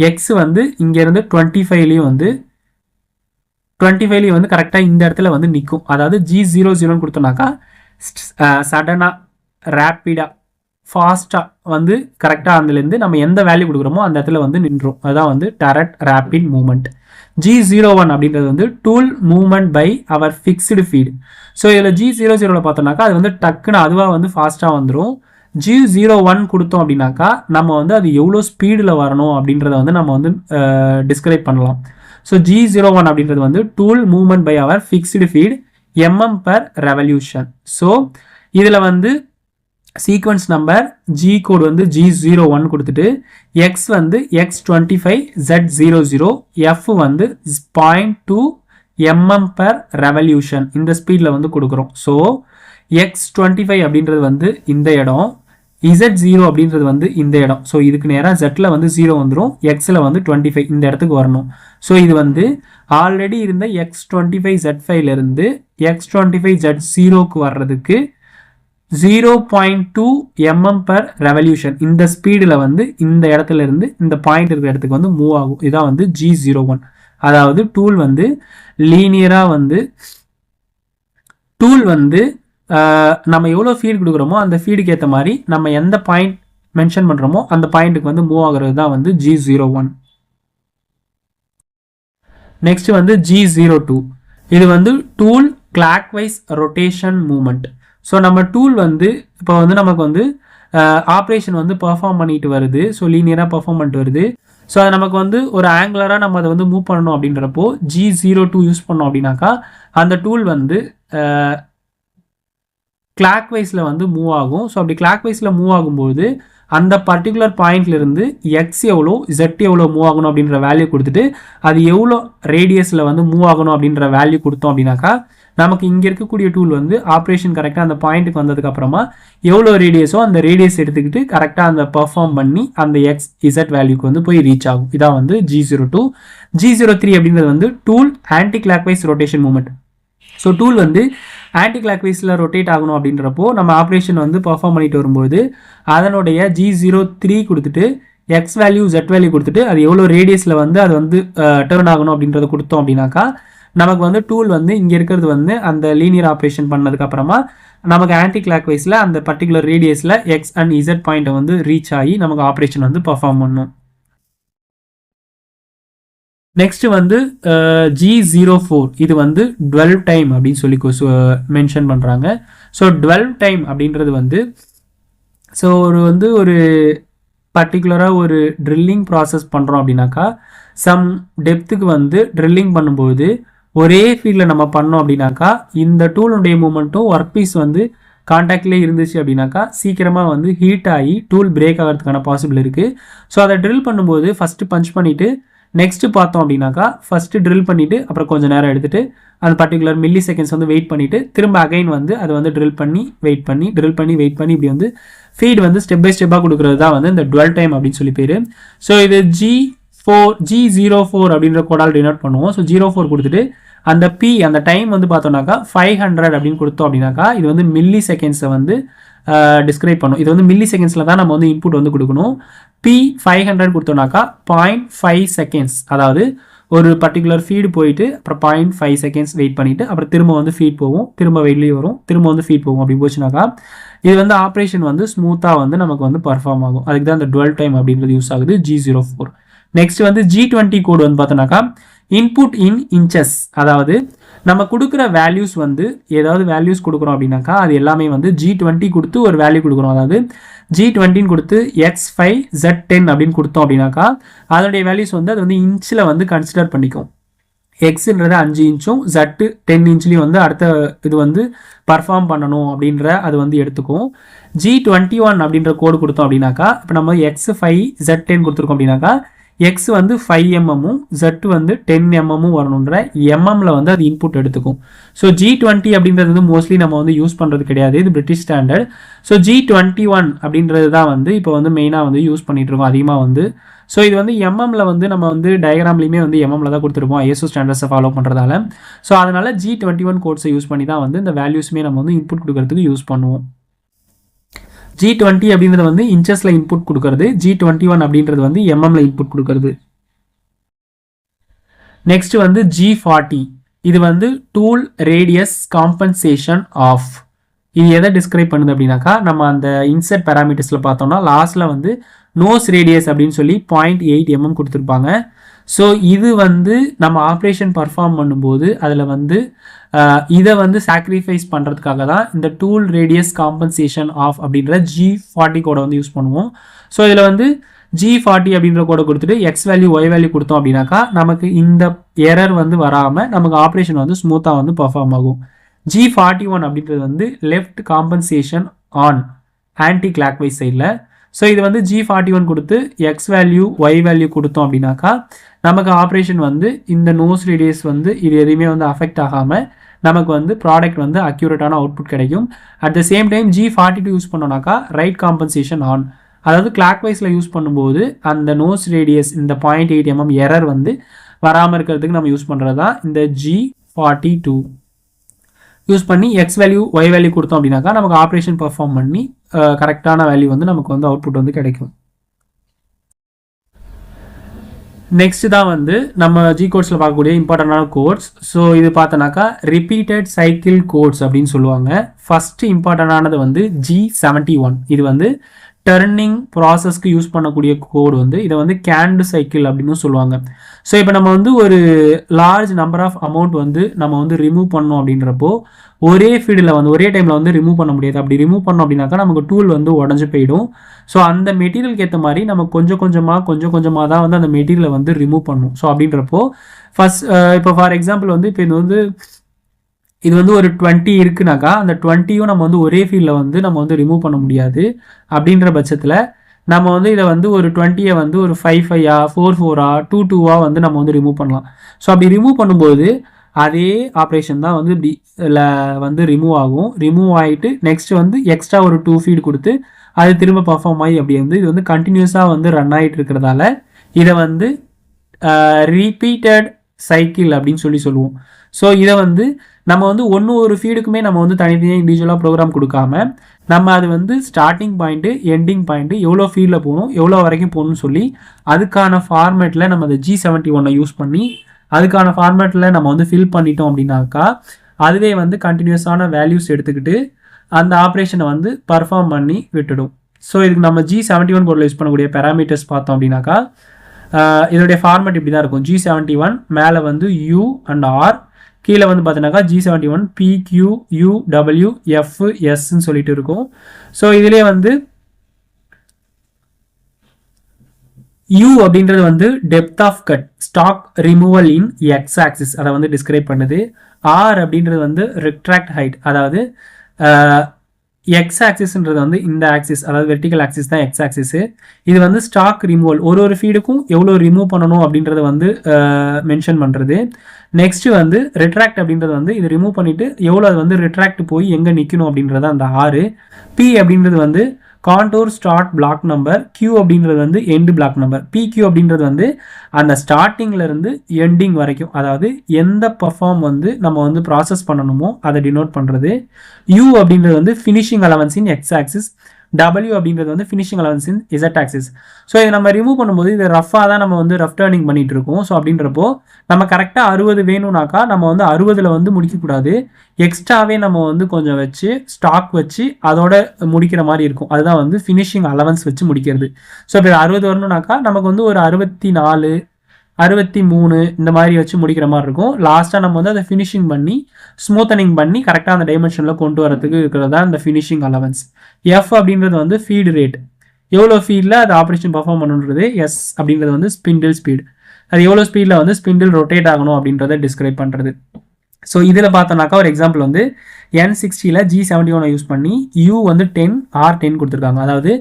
எக்ஸ் வந்து இங்கேருந்து 25லேயும் வந்து 25லேயும் வந்து கரெக்டாக இந்த இடத்துல வந்து நிற்கும். அதாவது G00 கொடுத்தோம்னாக்கா சடனாக ரேப்பிடாக ஃபாஸ்ட்டாக வந்து கரெக்டாக அதுலேருந்து நம்ம எந்த வேல்யூ கொடுக்குறோமோ அந்த இடத்துல வந்து நின்றோம். அதுதான் வந்து டரட் ரேபிட் மூவ்மெண்ட். G01 அப்படின்றது வந்து tool movement by hour fixed feed. So இதில் G00 பார்த்தோம்னாக்கா அது வந்து டக்குன்னு அதுவாக வந்து ஃபாஸ்ட்டாக வந்துடும். G01 கொடுத்தோம் அப்படின்னாக்கா நம்ம வந்து அது எவ்வளோ ஸ்பீடில் வரணும் அப்படின்றத வந்து நம்ம வந்து டிஸ்கிரைப் பண்ணலாம். ஸோ G01 அப்படின்றது வந்து tool movement by hour fixed feed mm/revolution. So இதில் வந்து சீக்வன்ஸ் நம்பர் ஜி கோட் வந்து G01 கொடுத்துட்டு எக்ஸ் வந்து X25 Z00 எஃப் வந்து 0.2 mm/revolution இந்த ஸ்பீடில் வந்து கொடுக்குறோம். ஸோ X25 அப்படின்றது வந்து இந்த இடம், Z0 அப்படின்றது வந்து இந்த இடம். ஸோ இதுக்கு நேராக Zல வந்து 0 வந்துடும், Xல வந்து 25 இந்த இடத்துக்கு வரணும். ஸோ இது வந்து ஆல்ரெடி இருந்த X25 Z5லேருந்து X25 Z0க்கு வர்றதுக்கு 0.2 mm/revolution இந்த ஸ்பீடில் வந்து இந்த இடத்துல இருந்து இந்த பாயிண்ட் இருக்கிற இடத்துக்கு வந்து மூவ் ஆகும். இதான் வந்து G01. அதாவது டூல் வந்து லீனியராக வந்து டூல் வந்து நம்ம எவ்வளோ ஃபீட் கொடுக்குறோமோ அந்த ஃபீடுக்கு ஏற்ற மாதிரி நம்ம எந்த பாயிண்ட் மென்ஷன் பண்ணுறோமோ அந்த பாயிண்ட்டுக்கு வந்து மூவ் ஆகுறது தான் வந்து G01. நெக்ஸ்ட் வந்து G02. இது வந்து tool clockwise rotation movement. So நம்ம டூல் வந்து இப்போ வந்து நமக்கு வந்து ஆப்ரேஷன் வந்து பெர்ஃபார்ம் பண்ணிட்டு வருது. ஸோ லீனியராக பெர்ஃபார்ம் பண்ணிட்டு வருது. ஸோ அது நமக்கு வந்து ஒரு ஆங்குலராக நம்ம அதை வந்து மூவ் பண்ணணும் அப்படின்றப்போ G02 யூஸ் பண்ணோம் அப்படின்னாக்கா அந்த டூல் வந்து கிளாக் வைஸில் வந்து மூவ் ஆகும். ஸோ அப்படி கிளாக் வைஸில் மூவ் ஆகும்போது அந்த பர்டிகுலர் பாயிண்ட்லேருந்து எக்ஸ் எவ்வளோ Z எவ்வளோ மூவ் ஆகணும் அப்படின்ற வேல்யூ கொடுத்துட்டு அது எவ்வளோ ரேடியஸில் வந்து மூவ் ஆகணும் அப்படின்ற வேல்யூ கொடுத்தோம் அப்படின்னாக்கா நமக்கு இங்கே இருக்கக்கூடிய டூல் வந்து ஆப்ரேஷன் கரெக்டாக அந்த பாயிண்ட்டுக்கு வந்ததுக்கப்புறமா எவ்வளோ ரேடியஸோ அந்த ரேடியஸ் எடுத்துக்கிட்டு கரெக்டாக அந்த பெர்ஃபார்ம் பண்ணி அந்த XZ வேல்யூக்கு வந்து போய் ரீச் ஆகும். இதான் வந்து G02. G03 அப்படின்றது வந்து tool anti clockwise rotation movement. So tool வந்து ஆன்டி கிளாக்வைஸில் ரொட்டேட் ஆகணும் அப்படின்றப்போ நம்ம ஆப்ரேஷன் வந்து பெர்ஃபார்ம் பண்ணிட்டு வரும்போது அதனுடைய G03 கொடுத்துட்டு எக்ஸ் வேல்யூ Z வேல்யூ கொடுத்துட்டு அது எவ்வளோ ரேடியஸில் வந்து அது வந்து டர்ன் ஆகணும் அப்படின்றத கொடுத்தோம் அப்படின்னாக்கா நமக்கு வந்து டூல் வந்து இங்கே இருக்கிறது வந்து அந்த லீனியர் ஆப்ரேஷன் பண்ணதுக்கப்புறமா நமக்கு ஆன்டி கிளாக் வைஸில் அந்த பர்டிகுலர் ரேடியஸில் எக்ஸ் அண்ட் இசட் பாயிண்ட்டை வந்து ரீச் ஆகி நமக்கு ஆப்ரேஷன் வந்து பர்ஃபார்ம் பண்ணும். நெக்ஸ்ட் வந்து G04 இது வந்து 12 டைம் அப்படின்னு சொல்லி மென்ஷன் பண்ணுறாங்க. ஸோ 12 டைம் அப்படின்றது வந்து ஸோ ஒரு பர்டிகுலராக ஒரு ட்ரில்லிங் ப்ராசஸ் பண்ணுறோம் அப்படின்னாக்கா சம் டெப்த்துக்கு வந்து ட்ரில்லிங் பண்ணும்போது ஒரே ஃபீல்டில் நம்ம பண்ணோம் அப்படின்னாக்கா இந்த டூலுடைய மூமெண்ட்டும் ஒர்க் பீஸ் வந்து கான்டாக்ட்லேயே இருந்துச்சு அப்படின்னாக்கா சீக்கிரமாக வந்து ஹீட் ஆகி டூல் பிரேக் ஆகிறதுக்கான பாசிபிள் இருக்குது. ஸோ அதை ட்ரில் பண்ணும்போது ஃபஸ்ட்டு பஞ்ச் பண்ணிவிட்டு நெக்ஸ்ட்டு பார்த்தோம் அப்படின்னாக்கா ஃபஸ்ட்டு ட்ரில் பண்ணிவிட்டு அப்புறம் கொஞ்சம் நேரம் எடுத்துகிட்டு அந்த பர்டிகுலர் மில்லி செகண்ட்ஸ் வந்து வெயிட் பண்ணிவிட்டு திரும்ப அகைன் வந்து அதை வந்து ட்ரில் பண்ணி வெயிட் பண்ணி இப்படி வந்து ஃபீட் வந்து ஸ்டெப் பை ஸ்டெப்பாக கொடுக்குறது தான் வந்து இந்த 12 டைம் அப்படின்னு சொல்லி பேர். ஸோ இது G04 அப்படின்ற கோடால் டினோட் பண்ணுவோம். ஸோ 04 கொடுத்துட்டு அந்த அந்த டைம் வந்து பார்த்தோம்னாக்கா 500 அப்படின்னு கொடுத்தோம் அப்படின்னாக்கா இது வந்து மில்லி செகண்ட்ஸை வந்து டிஸ்கிரைப் பண்ணும். இது வந்து மில்லி செகண்ட்ஸில் தான் நம்ம வந்து இன்புட் வந்து கொடுக்கணும். P500 கொடுத்தோம்னாக்கா 0.5 செகண்ட்ஸ், அதாவது ஒரு பர்டிகுலர் ஃபீடு போயிட்டு அப்புறம் 0.5 செகண்ட்ஸ் வெயிட் பண்ணிவிட்டு அப்புறம் திரும்ப வந்து ஃபீட் போகும், திரும்ப வெளியே வரும், திரும்ப வந்து ஃபீட் போகும். அப்படி போச்சுனாக்கா இது வந்து ஆப்ரேஷன் வந்து ஸ்மூத்தாக வந்து நமக்கு வந்து பர்ஃபார்ம் ஆகும். அதுக்கு தான் இந்த 12 டைம் அப்படின்றது யூஸ் ஆகுது G04. நெக்ஸ்ட் வந்து G20 கோடு வந்து பார்த்தோன்னாக்கா இன்புட் இன் இன்ச்சஸ், அதாவது நம்ம கொடுக்குற வேல்யூஸ் வந்து ஏதாவது வேல்யூஸ் கொடுக்குறோம் அப்படின்னாக்கா அது எல்லாமே வந்து G20 கொடுத்து ஒரு வேல்யூ கொடுக்குறோம். அதாவது G20 கொடுத்து X5 Z10 அப்படின்னு கொடுத்தோம் அப்படின்னாக்கா அதனுடைய வேல்யூஸ் வந்து அது வந்து இன்ச்சில் வந்து கன்சிடர் பண்ணிக்கும். எக்ஸுன்றது 5 இன்ச்சும் Z 10 இன்ச்லேயும் வந்து அடுத்த இது வந்து பர்ஃபார்ம் பண்ணணும் அப்படின்ற அது வந்து எடுத்துக்கும். G21 அப்படின்ற கோடு கொடுத்தோம் அப்படின்னாக்கா இப்போ நம்ம X5 Z10 கொடுத்துருக்கோம் அப்படின்னாக்கா எக்ஸ் வந்து 5 mm Z வந்து 10 mm வரணுன்ற எம்எம்ல வந்து அது இன்புட் எடுத்துக்கும். ஸோ G20 அப்படின்றது வந்து மோஸ்ட்லி நம்ம வந்து யூஸ் பண்ணுறது கிடையாது, இது பிரிட்டிஷ் ஸ்டாண்டர்ட். ஸோ G21 அப்படின்றது தான் வந்து இப்போ வந்து மெயினாக வந்து யூஸ் பண்ணிட்டு இருக்கோம் அதிகமாக வந்து. ஸோ இது வந்து எம்எம்ல வந்து நம்ம வந்து டயக்ராம்லையுமே வந்து எம்எம்ல தான் கொடுத்துருப்போம் ISO ஸ்டாண்டர்ட்ஸை ஃபாலோ பண்ணுறதால. ஸோ அதனால G21 கோட்ஸை யூஸ் பண்ணி தான் வந்து இந்த வேல்யூஸுமே நம்ம வந்து இன்புட் கொடுக்கறதுக்கு யூஸ் பண்ணுவோம். G20 அப்படின்றது வந்து இன்ச்சஸ்ல இன்புட் கொடுக்கறது, G21 அப்படின்றது வந்து எம்எம்ல இன்புட் கொடுக்கறது. நெக்ஸ்ட் வந்து G40 இது வந்து டூல் ரேடியஸ் காம்பன்சேஷன் ஆஃப். இது எதை டிஸ்கிரைப் பண்ணுது அப்படின்னாக்கா நம்ம அந்த இன்செர்ட் பேராமீட்டர்ஸ்ல பார்த்தோம்னா லாஸ்ட்ல வந்து நோஸ் ரேடியஸ் அப்படின்னு சொல்லி 0.8 mm கொடுத்துருப்பாங்க. ஸோ இது வந்து நம்ம ஆப்ரேஷன் பர்ஃபார்ம் பண்ணும்போது அதில் வந்து இதை வந்து சாக்ரிஃபைஸ் பண்ணுறதுக்காக தான் இந்த டூல் ரேடியஸ் காம்பன்சேஷன் ஆஃப் அப்படின்ற G40 கோடை வந்து யூஸ் பண்ணுவோம். ஸோ இதில் வந்து G40 அப்படின்ற கோடை கொடுத்துட்டு எக்ஸ் வேல்யூ ஒய் வேல்யூ கொடுத்தோம் அப்படின்னாக்கா நமக்கு இந்த எரர் வந்து வராமல் நமக்கு ஆப்ரேஷன் வந்து ஸ்மூத்தாக வந்து பர்ஃபார்ம் ஆகும். G41 அப்படின்றது வந்து left compensation on anti clock wise சைடில். ஸோ இது வந்து G41 கொடுத்து எக்ஸ் வேல்யூ ஒய் வேல்யூ கொடுத்தோம் அப்படின்னாக்கா நமக்கு ஆப்ரேஷன் வந்து இந்த நோஸ் ரேடியஸ் வந்து இது எதுவுமே வந்து அஃபெக்ட் ஆகாமல் நமக்கு வந்து ப்ராடக்ட் வந்து அக்யூரேட்டான அவுட்புட் கிடைக்கும். At the same time G42 use பண்ணோம்னாக்கா ரைட் காம்பன்சேஷன் ஆன், அதாவது கிளாக் வைஸில் யூஸ் பண்ணும்போது அந்த நோஸ் ரேடியஸ் இந்த 0.8 mm எரர் வந்து வராமல் இருக்கிறதுக்கு நம்ம யூஸ் பண்ணுறது தான் இந்த G42. யூஸ் பண்ணி எக்ஸ் வேல்யூ ஒய் வேல்யூ கொடுத்தோம் அப்படின்னாக்கா நமக்கு ஆப்ரேஷன் பர்ஃபார்ம் பண்ணி கரெக்டான வேல்யூ வந்து நமக்கு வந்து அவுட்புட் வந்து கிடைக்கும். நெக்ஸ்ட் தான் வந்து நம்ம G கோட்ஸில் பார்க்கக்கூடிய இம்பார்ட்டண்டான கோட்ஸ். ஸோ இது பார்த்தோன்னாக்கா ரிப்பீட்டட் சைக்கிள் கோட்ஸ் அப்படின்னு சொல்லுவாங்க. ஃபர்ஸ்ட் இம்பார்ட்டண்டானது வந்து G71. இது வந்து டர்னிங் ப்ராசஸ்க்கு யூஸ் பண்ணக்கூடிய கோடு வந்து இதை வந்து கேண்டு சைக்கிள் அப்படின்னு சொல்லுவாங்க. ஸோ இப்போ நம்ம வந்து ஒரு லார்ஜ் நம்பர் ஆஃப் அமௌண்ட் வந்து நம்ம வந்து ரிமூவ் பண்ணோம் அப்படின்றப்போ ஒரே ஃபீல்டில் வந்து ஒரே டைமில் வந்து ரிமூவ் பண்ண முடியாது. அப்படி ரிமூவ் பண்ணோம் அப்படின்னாக்கா நமக்கு டூல் வந்து உடஞ்சி போயிடும். ஸோ அந்த மெட்டீரியலுக்கு ஏற்ற மாதிரி நம்ம கொஞ்சம் கொஞ்சமாக தான் வந்து அந்த மெட்டீரியலை வந்து ரிமூவ் பண்ணணும். ஸோ அப்படின்றப்போ ஃபர்ஸ்ட் இப்போ ஃபார் எக்ஸாம்பிள் வந்து இப்போ இது வந்து ஒரு 20 இருக்குனாக்கா அந்த 20யும் நம்ம வந்து ஒரே ஃபீல்டில் வந்து நம்ம வந்து ரிமூவ் பண்ண முடியாது. அப்படின்ற பட்சத்தில் நம்ம வந்து இதை வந்து ஒரு 20 வந்து ஒரு 5-5 4-4 2-2 வந்து நம்ம வந்து ரிமூவ் பண்ணலாம். ஸோ அப்படி ரிமூவ் பண்ணும்போது அதே ஆப்ரேஷன் தான் வந்து இப்படி வந்து ரிமூவ் ஆகும். ரிமூவ் ஆகிட்டு நெக்ஸ்ட் வந்து எக்ஸ்ட்ரா ஒரு 2 ஃபீட் கொடுத்து அது திரும்ப பர்ஃபார்ம் ஆகி அப்படி வந்து இது வந்து கண்டினியூஸாக வந்து ரன் ஆகிட்டு இருக்கிறதால இதை வந்து ரிப்பீட்டட் சைக்கிள் அப்படின்னு சொல்லுவோம். ஸோ இதை வந்து நம்ம வந்து ஒரு ஃபீடுக்குமே நம்ம வந்து தனித்தனியாக இண்டிவிஜுவலாக ப்ரோக்ராம் கொடுக்காம நம்ம அது வந்து ஸ்டார்டிங் பாயிண்ட்டு எண்டிங் பாயிண்ட்டு எவ்வளோ ஃபீல்டில் போகணும் எவ்வளோ வரைக்கும் போகணும்னு சொல்லி அதுக்கான ஃபார்மேட்டில் நம்ம அந்த G71 யூஸ் பண்ணி அதுக்கான ஃபார்மேட்டில் நம்ம வந்து ஃபில் பண்ணிட்டோம் அப்படின்னாக்கா அதுவே வந்து கண்டினியூஸான வேல்யூஸ் எடுத்துக்கிட்டு அந்த ஆப்ரேஷனை வந்து பர்ஃபார்ம் பண்ணி விட்டுடும். ஸோ இதுக்கு நம்ம G71 கோடில் யூஸ் பண்ணக்கூடிய பேராமீட்டர்ஸ் பார்த்தோம் அப்படின்னாக்கா இதோடைய ஃபார்மேட் இப்படி தான் இருக்கும். G71 மேலே வந்து U அண்ட் R, கீழே வந்து பார்த்தீங்கன்னாக்கா G71 PQ UW FSன்னு சொல்லிட்டு இருக்கும். ஸோ இதுலேயே வந்து U அப்படின்றது வந்து depth of cut stock removal in X axis அதை வந்து டிஸ்கிரைப் பண்ணுது. R அப்படின்றது வந்து ரிட்ராக்ட் ஹைட், அதாவது எக்ஸ் ஆக்சிஸ்ன்றது வந்து இந்த ஆக்சிஸ், அதாவது வெர்டிக்கல் ஆக்சிஸ் தான் எக்ஸ் ஆக்சிஸ். இது வந்து ஸ்டாக் ரிமூவல், ஒரு ஃபீடுக்கும் எவ்வளோ ரிமூவ் பண்ணணும் அப்படின்றத வந்து மென்ஷன் பண்ணுறது. நெக்ஸ்ட் வந்து ரிட்ராக்ட் அப்படின்றது வந்து இது ரிமூவ் பண்ணிட்டு எவ்வளோ அது வந்து ரிட்ராக்ட் போய் எங்கே நிற்கணும் அப்படின்றது அந்த 6. P அப்படின்றது வந்து contour start block number, Q அப்படின்றது வந்து எண்டு பிளாக் நம்பர். PQ அப்படின்றது வந்து அந்த ஸ்டார்டிங்ல இருந்து எண்டிங் வரைக்கும், அதாவது எந்த பர்ஃபார்ம் வந்து நம்ம வந்து ப்ராசஸ் பண்ணணுமோ அதை டினோட் பண்ணுறது. U அப்படின்றது வந்து finishing allowance in X axis, W அப்படின்றது வந்து ஃபினிஷிங் அலவன்ஸ் இன் இசட் ஆக்சிஸ். ஸோ இதை நம்ம ரிமூவ் பண்ணும்போது இது ரஃபாக தான் நம்ம வந்து ரஃப் டர்னிங் பண்ணிட்டு இருக்கோம். ஸோ அப்படின்றப்போ நம்ம கரெக்டாக 60 வேணும்னாக்கா நம்ம வந்து 60ல் வந்து முடிக்கக்கூடாது, எக்ஸ்ட்ராவே நம்ம வந்து கொஞ்சம் வச்சு ஸ்டாக் வச்சு அதோட முடிக்கிற மாதிரி இருக்கும். அதுதான் வந்து ஃபினிஷிங் அலவன்ஸ் வச்சு முடிக்கிறது. ஸோ இப்போ 60 வரணும்னாக்கா நமக்கு வந்து ஒரு 64 63 இந்த மாதிரி வச்சு முடிக்கிற மாதிரி இருக்கும். லாஸ்ட்டாக நம்ம வந்து அதை ஃபினிஷிங் பண்ணி ஸ்மூத்தனிங் பண்ணி கரெக்டாக அந்த டைமென்ஷனில் கொண்டு வரதுக்கு இருக்கிறது தான் இந்த ஃபினிஷிங் அலவன்ஸ். F அப்படின்றது வந்து ஃபீடு ரேட், எவ்வளோ ஃபீடில் அது ஆப்ரேஷன் பர்ஃபார்ம் பண்ணுன்றது. S அப்படின்றது வந்து ஸ்பிண்டில் ஸ்பீடு, அது எவ்வளோ ஸ்பீடில் வந்து ஸ்பிண்டில் ரொட்டேட் ஆகணும் அப்படின்றத டிஸ்கிரைப் பண்ணுறது. ஸோ இதில் பார்த்தோம்னாக்கா ஒரு எக்ஸாம்பிள் வந்து N60ல் G71 யூஸ் பண்ணி U வந்து 10 R10 கொடுத்துருக்காங்க. அதாவது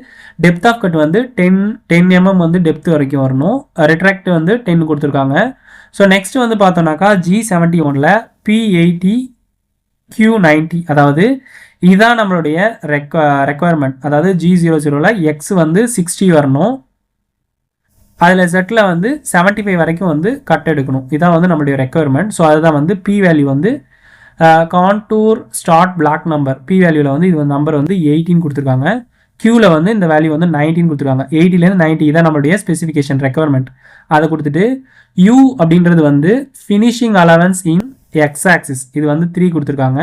டெப்த் ஆஃப் கட் வந்து 10 mm வந்து டெப்த் வரைக்கும் வரணும், ரிட்ராக்ட் வந்து 10 கொடுத்துருக்காங்க. ஸோ நெக்ஸ்ட் வந்து பார்த்தோம்னாக்கா G71ல் P80 Q90, அதாவது இதுதான் நம்மளுடைய ரெக்குவயர்மெண்ட். அதாவது G00ல் X வந்து 60 வரணும், அதில் செட்டில் வந்து 75 வரைக்கும் வந்து கட் எடுக்கணும். இதான் வந்து நம்மளுடைய ரெக்குவயர்மெண்ட். ஸோ அதுதான் வந்து P வேல்யூ வந்து contour start block number, P வேல்யூவில் வந்து இது நம்பர் வந்து 18 கொடுத்துருக்காங்க. Qவில் வந்து இந்த வேல்யூ வந்து 19 கொடுத்துருக்காங்க. 80லேருந்து 90 தான் நம்மளுடைய ஸ்பெசிஃபிகேஷன் ரெக்குவயர்மெண்ட். அதை கொடுத்துட்டு U அப்படின்றது வந்து finishing allowance in X axis, இது வந்து 3 கொடுத்துருக்காங்க.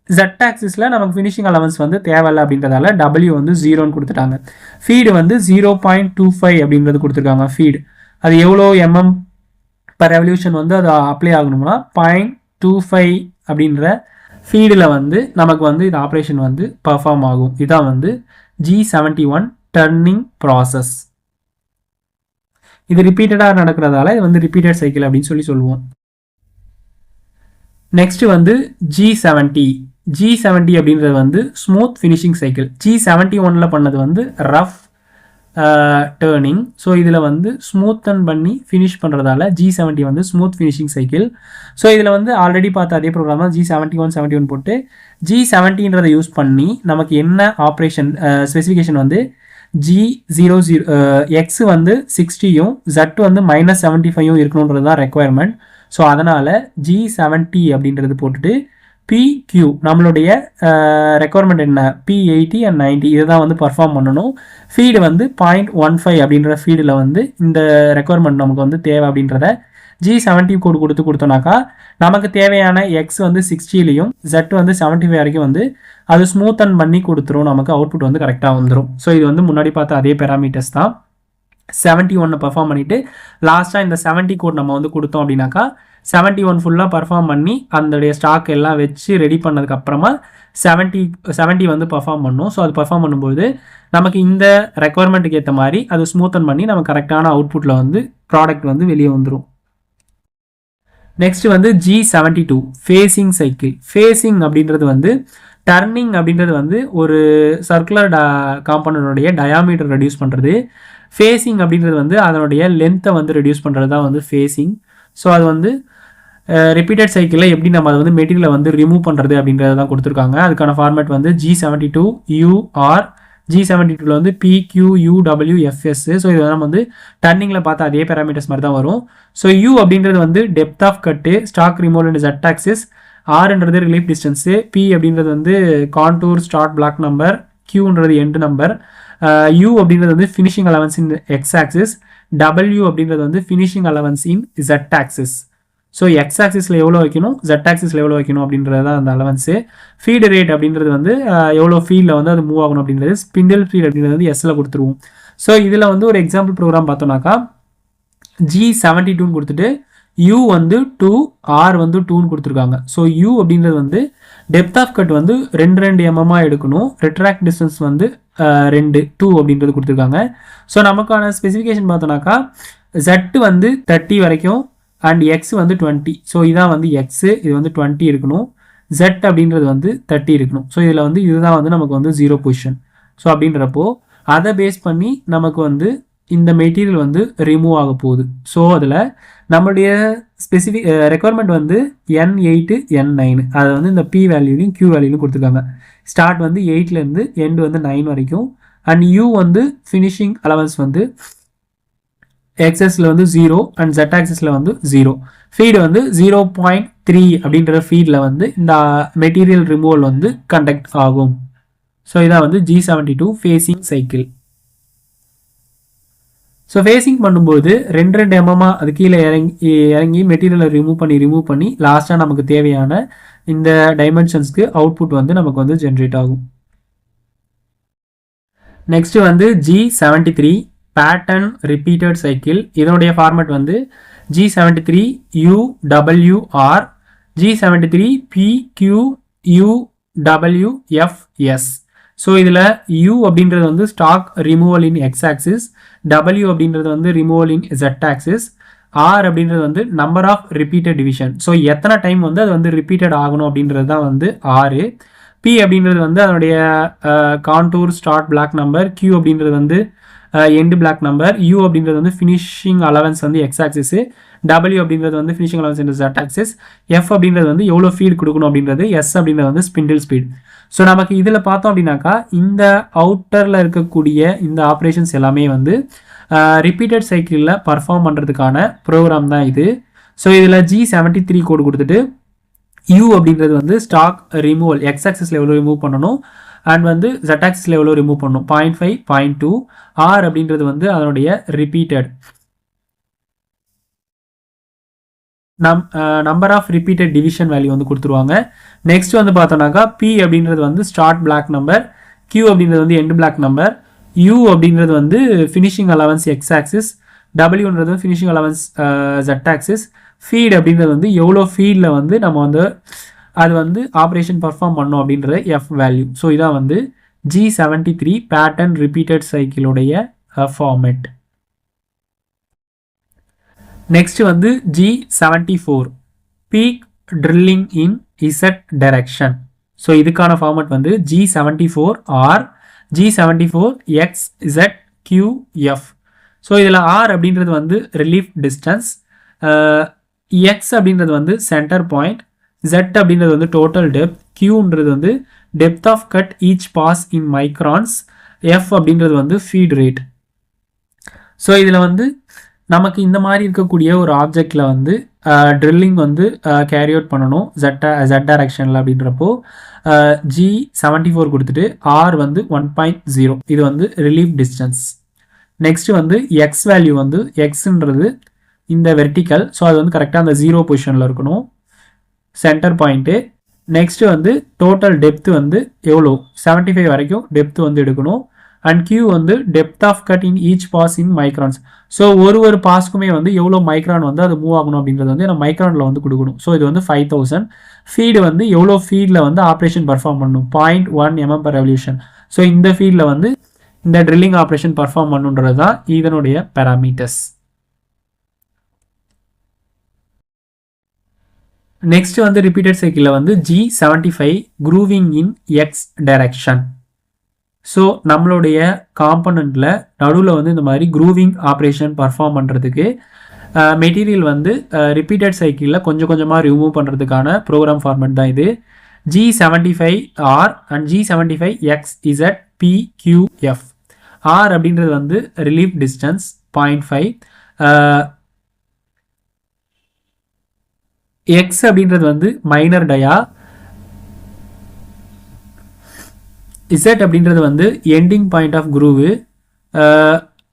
Z ஆக்சிஸில் நமக்கு ஃபினிஷிங் அலவன்ஸ் வந்து தேவையில்லை அப்படின்றதால W வந்து 0ன்னு கொடுத்துட்டாங்க. ஃபீடு வந்து 0.25 அப்படின்றது கொடுத்துருக்காங்க. ஃபீடு அது எவ்வளோ mm per revolution வந்து அது அப்ளை ஆகணும்னா 0.25 அப்படின்ற ஃபீடில் வந்து நமக்கு வந்து இது ஆப்ரேஷன் வந்து பர்ஃபார்ம் ஆகும். இதான் வந்து G71 டர்னிங் ப்ராசஸ். இது ரிப்பீட்டடாக நடக்கிறதால இது வந்து ரிப்பீட்டட் சைக்கிள் அப்படின்னு சொல்லுவோம். நெக்ஸ்ட் வந்து G70 அப்படின்றது வந்து ஸ்மூத் ஃபினிஷிங் சைக்கிள். G71ல் பண்ணது வந்து ரஃப் டேர்னிங். ஸோ இதில் வந்து ஸ்மூத்தன் பண்ணி ஃபினிஷ் பண்ணுறதால G70 வந்து ஸ்மூத் ஃபினிஷிங் சைக்கிள். ஸோ இதில் வந்து ஆல்ரெடி பார்த்த அதே ப்ரோக்ராம் தான் G71 போட்டு G70ன்றதை யூஸ் பண்ணி நமக்கு என்ன ஆப்ரேஷன் ஸ்பெசிஃபிகேஷன் வந்து G00 X வந்து 60யும் Z வந்து -75யும் இருக்கணுன்றது தான் ரெக்குவயர்மெண்ட். ஸோ அதனால் G70 அப்படின்றது போட்டுட்டு PQ நம்மளுடைய ரெக்குவயர்மெண்ட் என்ன P80 and 90 இதை தான் வந்து பர்ஃபார்ம் பண்ணணும். ஃபீடு வந்து 0.15 அப்படின்ற ஃபீடில் வந்து இந்த ரெக்குவயர்மெண்ட் நமக்கு வந்து தேவை அப்படின்றத G70 கோடு கொடுத்தோம்னாக்கா நமக்கு தேவையான X வந்து 60லையும் Z வந்து 75 வரைக்கும் வந்து அது ஸ்மூத்தன் பண்ணி கொடுத்துரும், நமக்கு அவுட்புட் வந்து கரெக்டாக வந்துடும். ஸோ இது வந்து முன்னாடி பார்த்த அதே பேராமீட்டர்ஸ் தான். 71 பர்ஃபார்ம் பண்ணிவிட்டு லாஸ்ட்டாக இந்த 70 கோட் நம்ம வந்து கொடுத்தோம் அப்படின்னாக்கா 71 ஃபுல்லாக பர்ஃபார்ம் பண்ணி அதோடைய ஸ்டாக் எல்லாம் வச்சு ரெடி பண்ணதுக்கப்புறமா 70 வந்து பர்ஃபார்ம் பண்ணும். ஸோ அது பர்ஃபார்ம் பண்ணும்போது நமக்கு இந்த ரெக்குவயர்மெண்ட்டுக்கு ஏற்ற மாதிரி அது ஸ்மூத்தன் பண்ணி நமக்கு கரெக்டான அவுட்புட்டில் வந்து ப்ராடக்ட் வந்து வெளியே வந்துடும். நெக்ஸ்ட் வந்து G72 ஃபேஸிங் சைக்கிள். ஃபேஸிங் அப்படின்றது வந்து டர்னிங் அப்படின்றது வந்து ஒரு சர்க்குலர் காம்பனண்டோடைய டயாமீட்டர் ரெடியூஸ் பண்ணுறது. ஃபேஸிங் அப்படின்றது வந்து அதனுடைய லென்த்தை வந்து ரெடியூஸ் பண்ணுறது தான் வந்து ஃபேஸிங். ஸோ அது வந்து ரிப்பீட்டட் சைக்கிளில் எப்படி நம்ம அதை வந்து மெட்டீரியலை வந்து ரிமூவ் பண்ணுறது அப்படின்றத தான் கொடுத்துருக்காங்க. அதுக்கான ஃபார்மேட் வந்து G72 UR. G72ல வந்து PQ UW FS. ஸோ இது நம்ம வந்து டர்னிங்கில் பார்த்து அதே பேராமீட்டர்ஸ் மாதிரி தான் வரும். ஸோ U அப்படின்றது வந்து depth of cut, stock removal and Z axis. Rன்றது ரிலீஃப் டிஸ்டன்ஸு, P அப்படின்றது வந்து கான்டூர் ஸ்டார்ட் பிளாக் நம்பர், Qன்றது எண்ட் நம்பர், U அப்படின்றது வந்து finishing allowance in X axis, W அப்படின்றது வந்து finishing allowance in Z axis. So X ஆக்சிஸில் எவ்வளோ வைக்கணும், ஜெட் ஆக்சிஸில் எவ்வளோ வைக்கணும் அப்படின்றது தான் அந்த அலவன்ஸு. ஃபீடு ரேட் அப்படின்றது வந்து எவ்வளோ ஃபீல்டில் வந்து அது மூவ் ஆகணும் அப்படின்றது, ஸ்பிண்டில் ஃபீட் அப்படின்றது வந்து எஸ்ஸில் கொடுத்துருவோம். ஸோ இதில் வந்து ஒரு எக்ஸாம்பிள் ப்ரோக்ராம் பார்த்தோம்னாக்கா G72 கொடுத்துட்டு U வந்து 2, R வந்து 2ன்னு கொடுத்துருக்காங்க. ஸோ U அப்படின்றது வந்து டெப்த் ஆஃப் கட் வந்து 2 mm எடுக்கணும், ரிட்ராக்ட் டிஸ்டன்ஸ் வந்து 2 அப்படின்றது கொடுத்துருக்காங்க. ஸோ நமக்கான ஸ்பெசிஃபிகேஷன் பார்த்தோம்னாக்கா Z வந்து 30 வரைக்கும் அண்ட் எக்ஸ் வந்து 20. ஸோ இதான் வந்து எக்ஸு, இது வந்து 20 இருக்கணும், Z அப்படின்றது வந்து 30 இருக்கணும். ஸோ இதில் வந்து இதுதான் வந்து நமக்கு வந்து 0 பொசிஷன். ஸோ அப்படின்றப்போ அதை பேஸ் பண்ணி நமக்கு வந்து இந்த மெட்டீரியல் வந்து ரிமூவ் ஆக போகுது. ஸோ அதில் நம்மளுடைய ஸ்பெசிஃபிக் ரெக்குவயர்மெண்ட் வந்து N8 N9, அதை வந்து இந்த P வேல்யூலையும் Q வேல்யூலையும் கொடுத்துருக்காங்க. ஸ்டார்ட் வந்து 8லேருந்து எண்டு வந்து 9 வரைக்கும். அண்ட் U வந்து ஃபினிஷிங் அலவன்ஸ் வந்து எக்ஸஸில் வந்து 0 அண்ட் Z ஆக்சிஸில் வந்து 0. ஃபீடு வந்து 0.3 அப்படின்ற ஃபீடில் வந்து இந்த மெட்டீரியல் ரிமூவல் வந்து கண்டக்ட் ஆகும். ஸோ இதான் வந்து G72 facing cycle. So facing பண்ணும்போது 2 mm அது கீழே இறங்கி மெட்டீரியலை ரிமூவ் பண்ணி லாஸ்ட்டாக நமக்கு தேவையான இந்த டைமென்ஷன்ஸ்க்கு அவுட்புட் வந்து நமக்கு வந்து ஜென்ரேட் ஆகும். நெக்ஸ்ட் வந்து G73 பேட்டர்ன் ரிப்பீட்டட் சைக்கிள். இதனுடைய ஃபார்மேட் வந்து G73 UWR, G73 PQUWFS. So இதில் U அப்படின்றது வந்து stock removal in X axis, W அப்படின்றது வந்து removal in Z axis, R அப்படின்றது வந்து number of repeated division. So எத்தனை டைம் வந்து அது வந்து ரிப்பீட்டட் ஆகணும் அப்படின்றது தான் வந்து R. P அப்படின்றது வந்து அதனுடைய contour start block number, Q அப்படின்றது வந்து எண்டு பிளாக் நம்பர், U அப்படின்றது வந்து ஃபினிஷிங் அலவன்ஸ் வந்து எக்ஸ் ஆக்சிஸு, W அப்படின்றது வந்து ஃபினிஷிங் அலவன்ஸ் இந்த Z ஆக்சிஸ், F அப்படின்றது வந்து எவ்வளோ ஃபீட் கொடுக்கணும் அப்படின்றது, S அப்படின்றது வந்து ஸ்பிண்டில் ஸ்பீட். ஸோ நமக்கு இதில் பார்த்தோம் அப்படின்னாக்கா இந்த அவுட்டரில் இருக்கக்கூடிய இந்த ஆப்ரேஷன்ஸ் எல்லாமே வந்து ரிப்பீட்டட் சைக்கிளில் பர்ஃபார்ம் பண்ணுறதுக்கான ப்ரோக்ராம் தான் இது. ஸோ இதில் G73 கோடு கொடுத்துட்டு U அப்படின்றது வந்து ஸ்டாக் ரிமூவல் எக்ஸ் ஆக்சிஸில் எவ்வளோ ரிமூவ் பண்ணணும் அண்ட் வந்து Z ஆக்சிஸில் எவ்வளோ ரிமூவ் பண்ணணும் 0.5 0.2. R அப்படின்றது வந்து அதனுடைய repeated number of repeated division value வந்து கொடுத்துருவாங்க. நெக்ஸ்ட் வந்து பார்த்தோம்னாக்கா P அப்படின்றது வந்து ஸ்டார்ட் பிளாக் நம்பர், Q அப்படின்றது வந்து எண்டு பிளாக் நம்பர், U அப்படின்றது வந்து ஃபினிஷிங் அலவன்ஸ் எக்ஸ் ஆக்சிஸ், Wன்றது finishing allowance Z axis, feed அப்படின்றது வந்து எவ்வளோ ஃபீல்டில் வந்து நம்ம வந்து அது வந்து ஆப்ரேஷன் பர்ஃபார்ம் பண்ணோம் அப்படின்றது F வேல்யூ. ஸோ இதான் வந்து G73 பேட்டர்ன் ரிப்பீட்டட் சைக்கிளுடைய ஃபார்மேட். நெக்ஸ்ட் வந்து G74 peak drilling in Z direction. So இதுக்கான ஃபார்மேட் வந்து G74 R, G74 XZQF. So இதில் R அப்படின்றது வந்து ரிலீஃப் டிஸ்டன்ஸ், X அப்படின்றது வந்து சென்டர் பாயிண்ட், Z அப்படின்றது வந்து டோட்டல் டெப்த், Qன்றது வந்து depth of cut each pass in microns, F அப்படின்றது வந்து ஃபீட் ரேட். ஸோ இதில் வந்து நமக்கு இந்த மாதிரி இருக்கக்கூடிய ஒரு ஆப்ஜெக்டில் வந்து ட்ரில்லிங் வந்து கேரி அவுட் பண்ணணும் Z டைரக்ஷனில் அப்படின்றப்போ G74 கொடுத்துட்டு R வந்து 1.0, இது வந்து ரிலீஃப் டிஸ்டன்ஸ். நெக்ஸ்ட் வந்து எக்ஸ் வேல்யூ வந்து எக்ஸ்ன்றது இந்த வெர்டிக்கல், ஸோ அது வந்து கரெக்டாக அந்த 0 பொசிஷனில் இருக்கணும், சென்டர் பாயிண்ட்டு. நெக்ஸ்ட் வந்து டோட்டல் டெப்த் வந்து எவ்வளோ 75 வரைக்கும் டெப்த் வந்து எடுக்கணும். அண்ட் Q வந்து depth of cut in each pass in microns. So ஒரு பாஸ்க்குமே வந்து எவ்வளோ மைக்ரான் வந்து அது மூவ் ஆகணும் அப்படின்றது வந்து நம்ம மைக்ரானில் வந்து கொடுக்கணும். ஸோ இது வந்து 5000. ஃபீடு வந்து எவ்வளோ ஃபீல்டில் வந்து ஆப்ரேஷன் பர்ஃபார்ம் பண்ணணும் 0.1 mm per revolution. ஸோ இந்த ஃபீல்டில் வந்து இந்த ட்ரில்லிங் ஆப்ரேஷன் பர்ஃபார்ம் பண்ணுன்றது தான் இதனுடைய பேராமீட்டர்ஸ். நெக்ஸ்ட் வந்து ரிப்பீட்டட் சைக்கிளில் வந்து G75 க்ரூவிங் இன் எக்ஸ் டைரக்ஷன். ஸோ நம்மளுடைய காம்பனண்ட்டில் நடுவில் வந்து இந்த மாதிரி க்ரூவிங் ஆப்ரேஷன் பர்ஃபார்ம் பண்ணுறதுக்கு மெட்டீரியல் வந்து ரிப்பீட்டட் சைக்கிளில் கொஞ்சம் கொஞ்சமாக ரிமூவ் பண்ணுறதுக்கான ப்ரோக்ராம் ஃபார்மேட் தான் இது. G75R and G75XZPQF. R அப்படின்றது வந்து ரிலீஃப் டிஸ்டன்ஸ் 0.5, X அப்படின்றது வந்து மைனர் டயா, Z அப்படின்றது வந்து ending point of groove,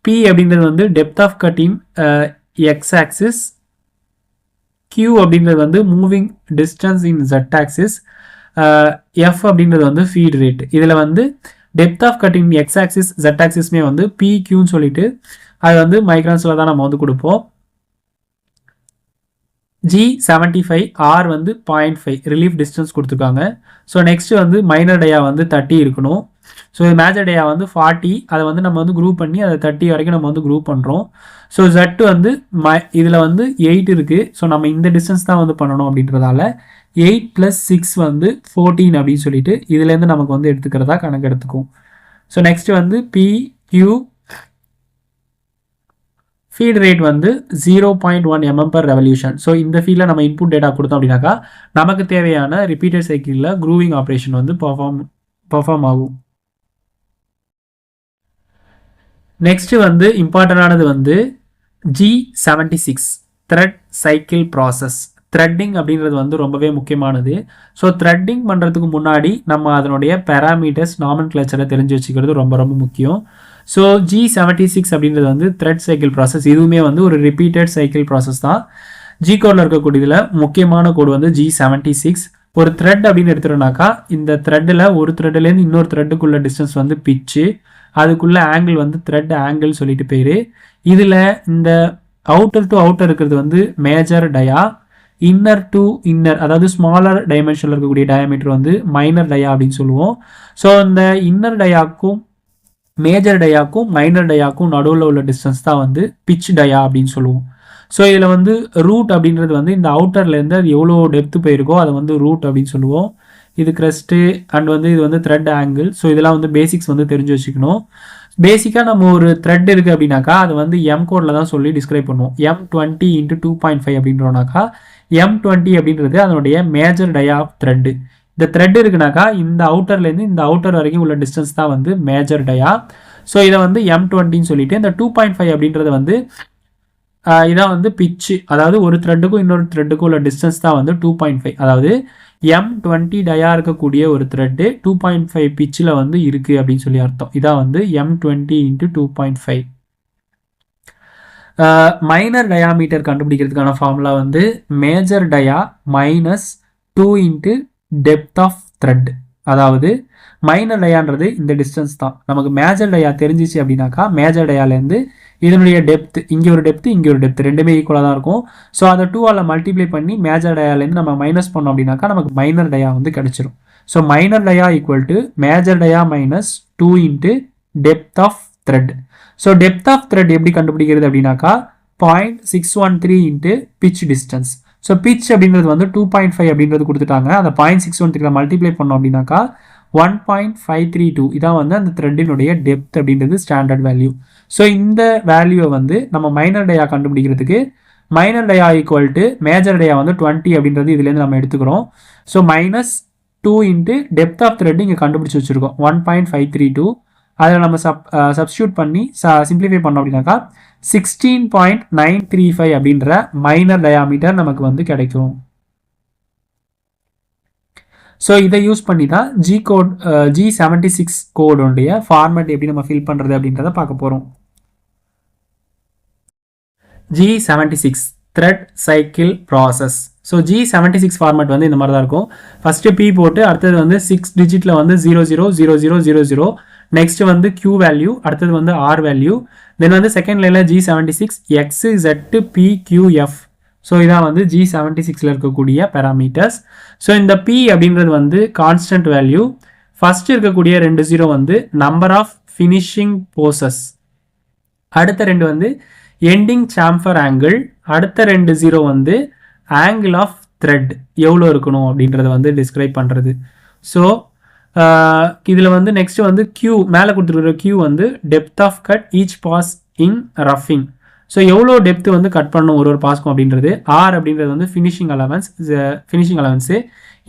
P அப்படின்றது வந்து depth of cut in X axis, Q அப்படின்றது வந்து moving distance in Z axis, F அப்படின்றது வந்து ஃபீட் ரேட். இதில் வந்து depth of cutting X axis Z ஆக்சிஸ்மே வந்து PQன்னு சொல்லிட்டு அது வந்து மைக்ரான்ஸில் தான் நம்ம வந்து கொடுப்போம். G75 R வந்து 0.5 ரிலீஃப் டிஸ்டன்ஸ் கொடுத்துருக்காங்க. ஸோ நெக்ஸ்ட் வந்து மைனர் டயா வந்து 30 இருக்கணும். ஸோ மேஜர் டயா வந்து 40, அதை வந்து நம்ம வந்து குரூப் பண்ணி அதை 30 வரைக்கும் நம்ம வந்து குரூப் பண்ணுறோம். ஸோ Z வந்து இதில் வந்து 8 இருக்குது. ஸோ நம்ம இந்த டிஸ்டன்ஸ் தான் வந்து பண்ணணும் அப்படின்றதால 8 + 6 வந்து 14 அப்படின்னு சொல்லிட்டு இதுலேருந்து நமக்கு வந்து எடுத்துக்கிறதா கணக்கு எடுத்துக்கும். ஸோ நெக்ஸ்ட் வந்து PQ ஃபீட் ரேட் வந்து 0.1 mm/revolution. ஸோ இந்த ஃபீல்டில் நம்ம இன்புட் டேட்டா கொடுத்தோம் அப்படின்னாக்கா நமக்கு தேவையான ரிப்பீட்டட் சைக்கிளில் க்ரூவிங் ஆப்ரேஷன் வந்து பர்ஃபார்ம் ஆகும். நெக்ஸ்ட் வந்து இம்பார்ட்டண்டானது வந்து G76 thread cycle process. Threading அப்படின்றது வந்து ரொம்பவே முக்கியமானது. ஸோ த்ரெட்டிங் பண்ணுறதுக்கு முன்னாடி நம்ம அதனுடைய பேராமீட்டர்ஸ் நாமென்க்ளேச்சரை தெரிஞ்சு வச்சுக்கிறது ரொம்ப ரொம்ப முக்கியம். ஸோ G76 அப்படின்றது வந்து த்ரெட் சைக்கிள் ப்ராசஸ். இதுவுமே வந்து ஒரு ரிப்பீட்டட் சைக்கிள் ப்ராசஸ் தான். G கோடில் இருக்கக்கூடியதில் முக்கியமான கோடு வந்து G76. ஒரு த்ரெட் அப்படின்னு எடுத்துட்டோம்னாக்கா இந்த த்ரெட்டில் ஒரு த்ரெட்லேருந்து இன்னொரு த்ரெட்டுக்குள்ள டிஸ்டன்ஸ் வந்து பிச்சு, அதுக்குள்ள ஆங்கிள் வந்து த்ரெட் ஆங்கிள் சொல்லிட்டு பேர். இதில் இந்த அவுட்டர் டு அவுட்டர் இருக்கிறது வந்து மேஜர் டயா, இன்னர் டு இன்னர் அதாவது ஸ்மாலர் டைமென்ஷனில் இருக்கக்கூடிய டயாமீட்டர் வந்து மைனர் டயா அப்படின்னு சொல்லுவோம். ஸோ இந்த இன்னர் டயாக்கும் மேஜர் டயாக்கும் மைனர் டயாக்கும் நடுவில் உள்ள டிஸ்டன்ஸ் தான் வந்து பிச் டயா அப்படின்னு சொல்லுவோம். ஸோ இதில் வந்து ரூட் அப்படின்றது வந்து இந்த அவுட்டர்லேருந்து அது எவ்வளோ டெப்த்து போயிருக்கோ அதை வந்து ரூட் அப்படின்னு சொல்லுவோம். இது கிரஸ்ட்டு அண்ட் வந்து இது வந்து த்ரெட் ஆங்கிள். ஸோ இதெல்லாம் வந்து பேசிக்ஸ் வந்து தெரிஞ்சு வச்சுக்கணும். பேசிக்காக நம்ம ஒரு த்ரெட் இருக்குது அப்படின்னாக்கா அது வந்து எம் கோடில் தான் சொல்லி டிஸ்கிரைப் பண்ணுவோம். M20 × 2.5 அப்படின்றோம்னாக்கா M20 அப்படின்றது அதனுடைய மேஜர் டயா ஆஃப் த்ரெட்டு. இந்த த்ரெட் இருக்குனாக்கா இந்த அவுட்டர்லேருந்து இந்த அவுட்டர் வரைக்கும் உள்ள டிஸ்டன்ஸ் தான் வந்து மேஜர் டயா. ஸோ இதை வந்து M20ன்னு சொல்லிட்டு இந்த 2.5 அப்படின்றது வந்து இதான் வந்து பிச்சு, அதாவது ஒரு த்ரெட்டுக்கும் இன்னொரு த்ரெட்டுக்கும் உள்ள டிஸ்டன்ஸ் தான் வந்து 2.5. அதாவது M20 டயா இருக்கக்கூடிய ஒரு த்ரெட்டு 2.5 பிச்சில் வந்து இருக்குது அப்படின்னு சொல்லி அர்த்தம். இதான் வந்து M20 × 2.5. மைனர் டயாமீட்டர் கண்டுபிடிக்கிறதுக்கான ஃபார்முலா வந்து major dia -2 × depth of thread. அதாவது மைனர் டயான்றது இந்த டிஸ்டன்ஸ் தான். நமக்கு மேஜர் டயா தெரிஞ்சிச்சு அப்படின்னாக்கா மேஜர் டயாலேருந்து இதனுடைய டெப்த், இங்கே ஒரு டெப்த் இங்கே ஒரு டெப்த் ரெண்டுமே ஈக்குவலாக தான் இருக்கும். ஸோ அதை 2ஆல் மல்டிப்ளை பண்ணி மேஜர் டயாலேருந்து நம்ம மைனஸ் பண்ணோம் அப்படின்னாக்கா நமக்கு மைனர் டயா வந்து கிடச்சிரும். So minor dia = major dia -2 × depth of thread. So depth of thread எப்படி கண்டுபிடிக்கிறது அப்படின்னாக்கா 0.613 × பிச் டிஸ்டன்ஸ். ஸோ பிச் அப்படின்றது வந்து 2.5 அப்படின்றது கொடுத்துட்டாங்க. அதை 0.613 மல்டிப்ளை பண்ணோம் அப்படின்னாக்கா 1.532 இதான் வந்து அந்த த்ரெட்டினுடைய டெப்த் அப்படின்றது ஸ்டாண்டர்ட் வேல்யூ. ஸோ இந்த வேல்யூவை வந்து நம்ம மைனர் டயா கண்டுபிடிக்கிறதுக்கு மைனர் டயா = மேஜர் டயா வந்து 20 அப்படின்றது இதுலேருந்து நம்ம எடுத்துக்கிறோம். ஸோ -2 × டெப்த் ஆஃப் த்ரெட் இங்கே கண்டுபிடிச்சி வச்சுருக்கோம் 1.532. அதில் நம்ம சப்ஸ்டியூட் பண்ணி சிம்பிளிஃபை பண்ணோம் அப்படின்னாக்கா 16.935 அப்படின்ற மைனர் டயாமீட்டர் நமக்கு வந்து கிடைக்கும். ஸோ இதை யூஸ் பண்ணி தான் G76 கோடுடைய ஃபார்மேட் எப்படி நம்ம ஃபில் பண்ணுறது அப்படின்றத பார்க்க போகிறோம். G76 thread cycle process. So G76 format வந்து இந்த மாதிரி தான் இருக்கும். ஃபஸ்ட்டு P போட்டு அடுத்தது வந்து 6 டிஜிட்டில் வந்து 000000, நெக்ஸ்ட் வந்து Q வேல்யூ, அடுத்தது வந்து R வேல்யூ, தென் வந்து செகண்ட் லைனில் G76 XZPQF. ஸோ இதான் வந்து G76ல் இருக்கக்கூடிய பேராமீட்டர்ஸ். ஸோ இந்த P அப்படின்றது வந்து கான்ஸ்டன்ட் வேல்யூ. ஃபர்ஸ்ட் இருக்கக்கூடிய 2 0 வந்து நம்பர் ஆஃப் ஃபினிஷிங் போசஸ், அடுத்த 2 வந்து எண்டிங் சாம்பர் ஆங்கிள், அடுத்த 2 0 வந்து ஆங்கிள் ஆஃப் த்ரெட் எவ்வளோ இருக்கணும் அப்படின்றத வந்து டிஸ்கிரைப் பண்ணுறது. ஸோ இதில் வந்து நெக்ஸ்ட் வந்து Q மேலே கொடுத்துருக்குற Q வந்து depth of cut each pass in ரஃபிங். ஸோ எவ்வளோ டெப்த்து வந்து கட் பண்ணணும் ஒரு பாஸ்க்கும் அப்படின்றது. R அப்படின்றது வந்து ஃபினிஷிங் அலவன்ஸு.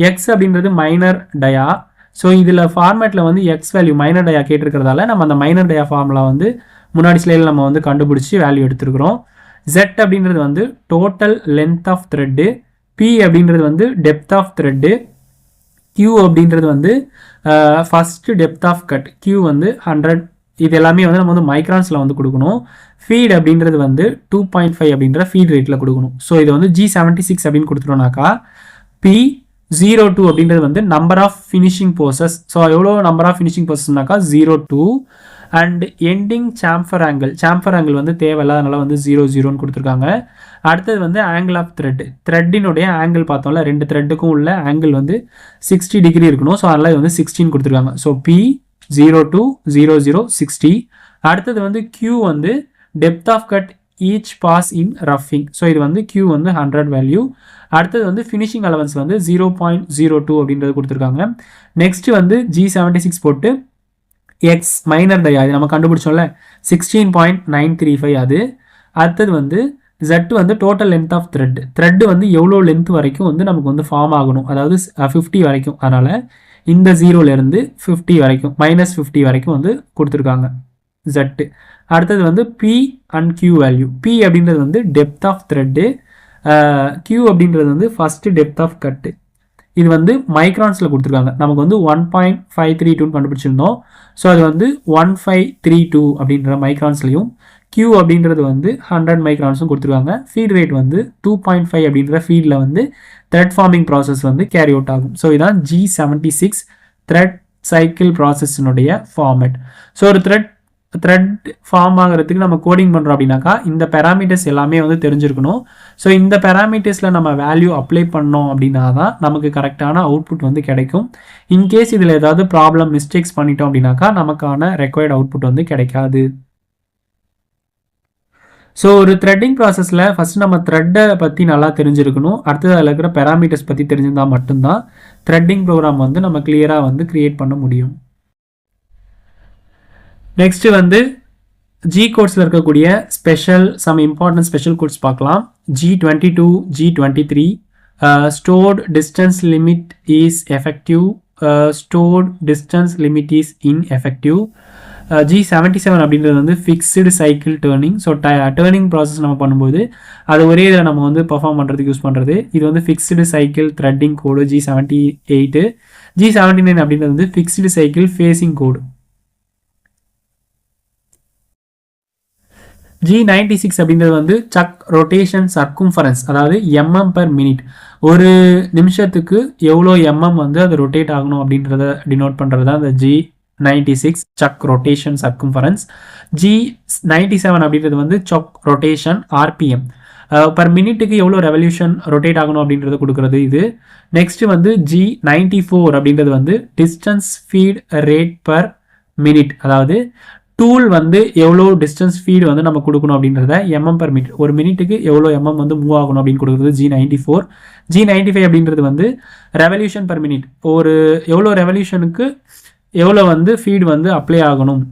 எக்ஸ் அப்படின்றது மைனர் டயா. ஸோ இதில் ஃபார்மேட்டில் வந்து எக்ஸ் வேல்யூ மைனர் டயா கேட்டிருக்கிறதால நம்ம அந்த மைனர் டயா ஃபார்முலா வந்து முன்னாடி ஸ்லைடில் நம்ம வந்து கண்டுபிடிச்சி வேல்யூ எடுத்துருக்கிறோம். Z அப்படின்றது வந்து total length of thread. P அப்படின்றது வந்து டெப்த் ஆஃப் த்ரெட்டு. Q அப்படின்றது வந்து first depth of cut, Q வந்து 100. இது எல்லாமே வந்து நம்ம வந்து மைக்ரான்ஸில் வந்து கொடுக்கணும். ஃபீட் அப்படின்றது வந்து 2.5 அப்படின்ற ஃபீட் ரேட்டில் கொடுக்கணும். ஸோ இது வந்து G76 அப்படின்னு கொடுத்துட்டோம்னாக்கா P02 அப்படின்றது வந்து number of finishing process. So எவ்வளோ நம்பர் ஆஃப் ஃபினிஷிங் ப்ரோசஸ்னாக்கா 02 அண்ட் எண்டிங் சாம்பர் ஆங்கிள் வந்து தேவையில்லாதனால வந்து 00ன்னு கொடுத்துருக்காங்க. அடுத்தது வந்து ஆங்கிள் ஆஃப் த்ரெட்டினுடைய ஆங்கிள் பார்த்தோம்ல, ரெண்டு த்ரெட்டுக்கும் உள்ள ஆங்கிள் வந்து 60 டிகிரி இருக்கணும். ஸோ அதனால் இது வந்து 16 கொடுத்துருக்காங்க. So P02 00 60. அடுத்தது வந்து Q வந்து depth of cut each pass in ரஃபிங். ஸோ இது வந்து Q வந்து 100 வேல்யூ. அடுத்தது வந்து ஃபினிஷிங் அலவன்ஸ் வந்து 0.02 அப்படின்றது கொடுத்துருக்காங்க. நெக்ஸ்ட் வந்து G76 போட்டு எக்ஸ் மைனர் டை அது நம்ம கண்டுபிடிச்சோம்ல 16.935 அது. அடுத்தது வந்து Z வந்து டோட்டல் லென்த் ஆஃப் த்ரெட் வந்து எவ்வளோ லென்த் வரைக்கும் வந்து நமக்கு வந்து ஃபார்ம் ஆகணும், அதாவது 50 வரைக்கும். அதனால் இந்த 0லேருந்து 50 வரைக்கும் -50 வரைக்கும் வந்து கொடுத்துருக்காங்க Z. அடுத்தது வந்து P and Q value. P அப்படின்றது வந்து டெப்த் ஆஃப் த்ரெட்டு, Q அப்படின்றது வந்து ஃபஸ்ட்டு டெப்த் ஆஃப் கட்டு. இது வந்து மைக்ரான்ஸில் கொடுத்துருக்காங்க. நமக்கு வந்து 1.532 கண்டுபிடிச்சிருந்தோம். ஸோ அது வந்து 1532 அப்படின்ற மைக்ரான்ஸ்லையும், Q அப்படின்றது வந்து 100 மைக்ரான்ஸும் கொடுத்துருக்காங்க. ஃபீட் ரேட் வந்து 2.5 அப்படின்ற ஃபீடில் வந்து த்ரெட் ஃபார்மிங் ப்ராசஸ் வந்து கேரி அவுட் ஆகும். ஸோ இதான் G76 த்ரெட் சைக்கிள் ப்ராசஸினுடைய ஃபார்மேட். ஸோ ஒரு த்ரெட் ஃபார்ம் ஆகிறதுக்கு நம்ம கோடிங் பண்ணுறோம் அப்படின்னாக்கா இந்த பேராமீட்டர்ஸ் எல்லாமே வந்து தெரிஞ்சிருக்கணும். ஸோ இந்த பேராமீட்டர்ஸில் நம்ம வேல்யூ அப்ளை பண்ணோம் அப்படின்னா தான் நமக்கு கரெக்டான அவுட்புட் வந்து கிடைக்கும். இன்கேஸ் இதில் ஏதாவது ப்ராப்ளம் மிஸ்டேக்ஸ் பண்ணிட்டோம் அப்படின்னாக்கா நமக்கான ரெக்வயர்ட் அவுட்புட் வந்து கிடைக்காது. ஸோ ஒரு த்ரெட்டிங் ப்ராசஸில் ஃபஸ்ட்டு நம்ம த்ரெட்டை பற்றி நல்லா தெரிஞ்சிருக்கணும். அடுத்தது அதில் இருக்கிற பேராமீட்டர்ஸ் பற்றி தெரிஞ்சிருந்தால் மட்டும்தான் த்ரெட்டிங் ப்ரோக்ராம் வந்து நம்ம கிளியராக வந்து கிரியேட் பண்ண முடியும். நெக்ஸ்ட்டு வந்து G கோட்ஸில் இருக்கக்கூடிய சம் இம்பார்ட்டன்ட் ஸ்பெஷல் கோட்ஸ் பார்க்கலாம். G22 G23 stored distance limit is effective, stored distance limit is ineffective. G77 அப்படின்றது வந்து fixed cycle turning. So turning process நம்ம பண்ணும்போது அது ஒரே இதில் நம்ம வந்து பர்ஃபார்ம் பண்ணுறதுக்கு யூஸ் பண்ணுறது. இது வந்து ஃபிக்ஸ்டு சைக்கிள் த்ரெட்டிங் கோடு G78. G79 அப்படின்றது வந்து ஃபிக்ஸ்டு சைக்கிள் ஃபேஸிங் கோடு. G96 அப்படின்றது வந்து சக் ரொட்டேஷன் சர்க்கும்ஃபரன்ஸ், அதாவது mm/minute. ஒரு நிமிஷத்துக்கு எவ்வளோ வந்து அது ரொட்டேட் ஆகணும் அப்படின்றத டினோட் பண்ணுறது தான் அந்த G96 சக் ரொட்டேஷன் சர்க்கும்ஃபரன்ஸ். G97 அப்படின்றது வந்து சக் ரொட்டேஷன் RPM, பர் மினிட்டுக்கு எவ்வளோ ரெவல்யூஷன் ரொட்டேட் ஆகணும் அப்படின்றத கொடுக்குறது இது. நெக்ஸ்ட் வந்து G94 அப்படின்றது வந்து distance feed rate per minute, அதாவது டூல் வந்து எவ்வளோ டிஸ்டன்ஸ் ஃபீடு வந்து நம்ம கொடுக்கணும் அப்படின்றத mm/minute, ஒரு மினிட்டுக்கு எவ்வளோ வந்து மூவ் ஆகணும் அப்படின்னு கொடுக்குறது G94. G95 அப்படின்றது வந்து ரெவல்யூஷன் பர் மினிட், ஒரு எவ்வளோ ரெவல்யூஷனுக்கு எவ்வளோ வந்து ஃபீடு வந்து அப்ளை ஆகணும்,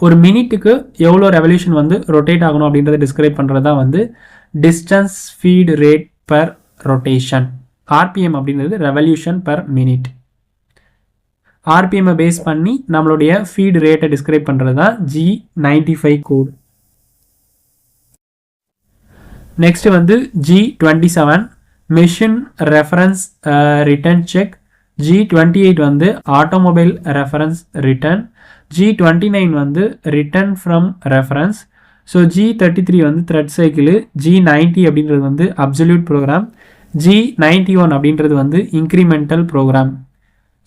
ஒரு மினிட்டுக்கு எவ்வளோ ரெவல்யூஷன் வந்து ரொட்டேட் ஆகணும் அப்படின்றத டிஸ்கிரைப் பண்ணுறது தான் வந்து distance feed rate per rotation. RPM அப்படின்றது revolution per minute. RPM base பண்ணி நம்மளுடைய ஃபீட் ரேட்டை டிஸ்கிரைப் பண்ணுறது தான் G95 கோட். நெக்ஸ்ட் வந்து G27 machine reference return check. G28 வந்து ஆட்டோமொபைல் ரெஃபரன்ஸ் ரிட்டர்ன். G29 வந்து return from reference. So G33 வந்து த்ரெட் சைக்கிள். G90 அப்படின்றது வந்து அப்சல்யூட் ப்ரோக்ராம். G91 அப்படின்றது வந்து incremental program.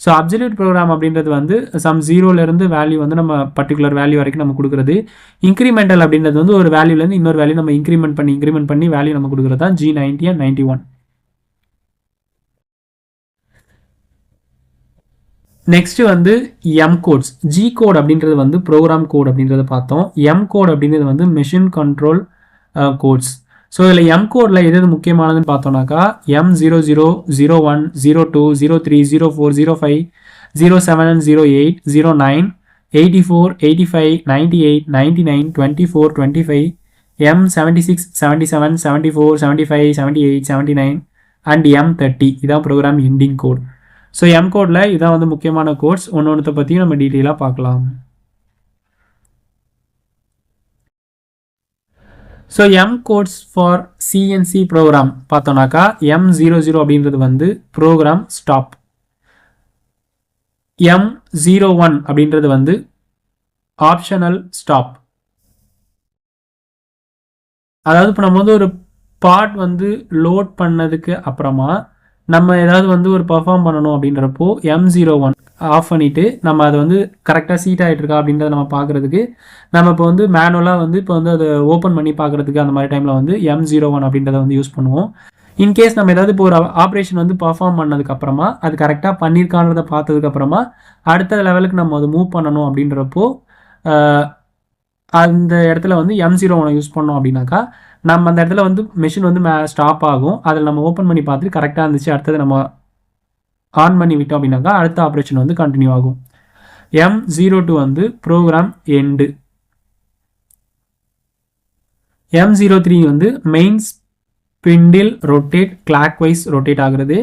So absolute program அப்படின்றது வந்து சம் 0லேருந்து வேல்யூ வந்து நம்ம பர்டிகுலர் வேல்யூ வரைக்கும் நம்ம கொடுக்குறது. இன்க்ரிமெண்டல் அப்படின்றது வந்து ஒரு வேல்யூலேருந்து இன்னொரு வேல்யூ நம்ம இன்க்ரிமெண்ட் பண்ணி வேல்யூ நம்ம கொடுக்குறது தான் G90 and 91. நெக்ஸ்ட் வந்து எம் கோட்ஸ். G கோட் அப்படின்றது வந்து ப்ரோக்ராம் கோட் அப்படின்றத பார்த்தோம். எம் கோட் அப்படின்றது வந்து மெஷின் கண்ட்ரோல் கோட்ஸ். ஸோ இதில் எம் கோடில் எது முக்கியமானதுன்னு பார்த்தோம்னாக்கா M00, 01, 02, 03, 04, 05, 07, 08, 09, 84, 85, 98, 99, 24, 25, M76, 77, 74, 75, 78, 79 அண்ட் M30. இதான் program ending code. So M கோடில் இதான் வந்து முக்கியமான கோட்ஸ். ஒன்று பற்றியும் நம்ம டீட்டெயிலாக பார்க்கலாம். So M codes for CNC program பார்த்தோம்னாக்கா M00 அப்படின்றது வந்து ப்ரோக்ராம் ஸ்டாப். M01 அப்படின்றது வந்து ஆப்ஷனல் ஸ்டாப். அதாவது இப்போ நம்ம வந்து ஒரு பார்ட் வந்து லோட் பண்ணதுக்கு அப்புறமா நம்ம ஏதாவது வந்து ஒரு பர்ஃபார்ம் பண்ணணும் அப்படின்றப்போ M01 ஆஃப் பண்ணிவிட்டு நம்ம அதை வந்து கரெக்டாக சீட் ஆகிட்டு இருக்கா அப்படின்றத நம்ம பார்க்குறதுக்கு நம்ம இப்போ வந்து மேனுவலாக வந்து இப்போ வந்து அதை ஓப்பன் பண்ணி பார்க்குறதுக்கு அந்த மாதிரி டைமில் வந்து M01 அப்படின்றத வந்து யூஸ் பண்ணுவோம். இன்கேஸ் நம்ம ஏதாவது இப்போ ஒரு ஆப்ரேஷன் வந்து பர்ஃபார்ம் பண்ணதுக்கப்புறமா அது கரெக்டாக பண்ணியிருக்கான்றதை பார்த்ததுக்கப்புறமா அடுத்த லெவலுக்கு நம்ம அதை மூவ் பண்ணணும் அப்படின்றப்போ அந்த இடத்துல வந்து M01 யூஸ் பண்ணோம் அப்படின்னாக்கா நம்ம அந்த இடத்துல வந்து மெஷின் வந்து ஸ்டாப் ஆகும். அதில் நம்ம ஓப்பன் பண்ணி பார்த்துட்டு கரெக்டாக இருந்துச்சு, அடுத்தது நம்ம ஆன் பண்ணி விட்டோம் அப்படின்னாக்கா அடுத்த ஆப்ரேஷன் வந்து கண்டினியூ ஆகும். M02 வந்து ப்ரோக்ராம் எண்டு. M03 வந்து main spindle rotate clockwise rotate ஆகுறது.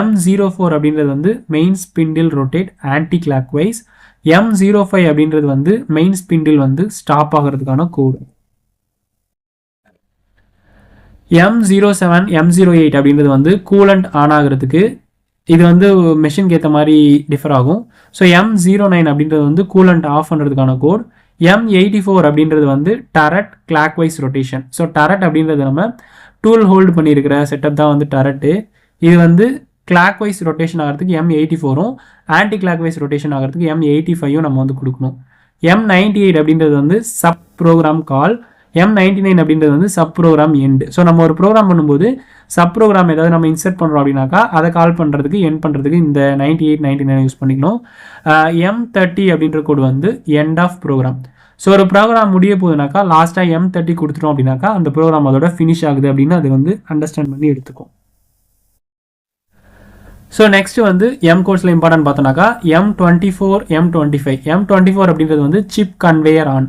M04 அப்படின்றது வந்து main spindle rotate anti clock wise. M05 அப்படின்றது வந்து மெயின் ஸ்பிண்டில் வந்து ஸ்டாப் ஆகிறதுக்கான கோடு. M07 M08 அப்படின்றது வந்து கூலண்ட் ஆன் ஆகிறதுக்கு, இது வந்து மெஷினுக்கு ஏற்ற மாதிரி டிஃபர் ஆகும். ஸோ M09 அப்படின்றது வந்து கூலண்ட் ஆஃப் பண்ணுறதுக்கான கோட். M84 அப்படின்றது வந்து turret clockwise rotation. So turret அப்படின்றது நம்ம டூல் ஹோல்டு பண்ணியிருக்கிற செட்டப் தான் வந்து டரட்டு. இது வந்து கிளாக் வைஸ் ரொட்டேஷன் ஆகிறதுக்கு M84ம் ஆன்டி கிளாக் வைஸ் ரொட்டேஷன் ஆகிறதுக்கு M85ம் நம்ம வந்து கொடுக்கணும். M98 அப்படின்றது வந்து சப் ப்ரோக்ராம் கால். M99 அப்படின்றது வந்து சப் ப்ரோக்ராம் எண்ட். ஸோ நம்ம ஒரு ப்ரோக்ராம் பண்ணும்போது சப் ப்ரோக்ராம் ஏதாவது நம்ம இன்சர்ட் பண்ணுறோம் அப்படின்னாக்கா அதை கால் பண்ணுறதுக்கு எண்ட் பண்ணுறதுக்கு இந்த 98 99 யூஸ் பண்ணிக்கணும். M30 அப்படின்ற கோடு வந்து எண்ட் ஆஃப் ப்ரோக்ராம். ஸோ ஒரு ப்ரோக்ராம் முடிய போகுதுனாக்கா லாஸ்ட்டாக M30 கொடுத்துட்டோம் அப்படின்னாக்கா அந்த ப்ரோக்ராம் அதோட ஃபினிஷ் ஆகுது அப்படின்னு அது வந்து அண்டர்ஸ்டாண்ட் பண்ணி எடுத்துக்கும். ஸோ நெக்ஸ்ட் வந்து M கோட்ஸில் இம்பார்ட்டன்ட் பார்த்தோம்னாக்கா M24 M25. M24 அப்படின்றது வந்து சிப் கன்வேயர் ஆன்.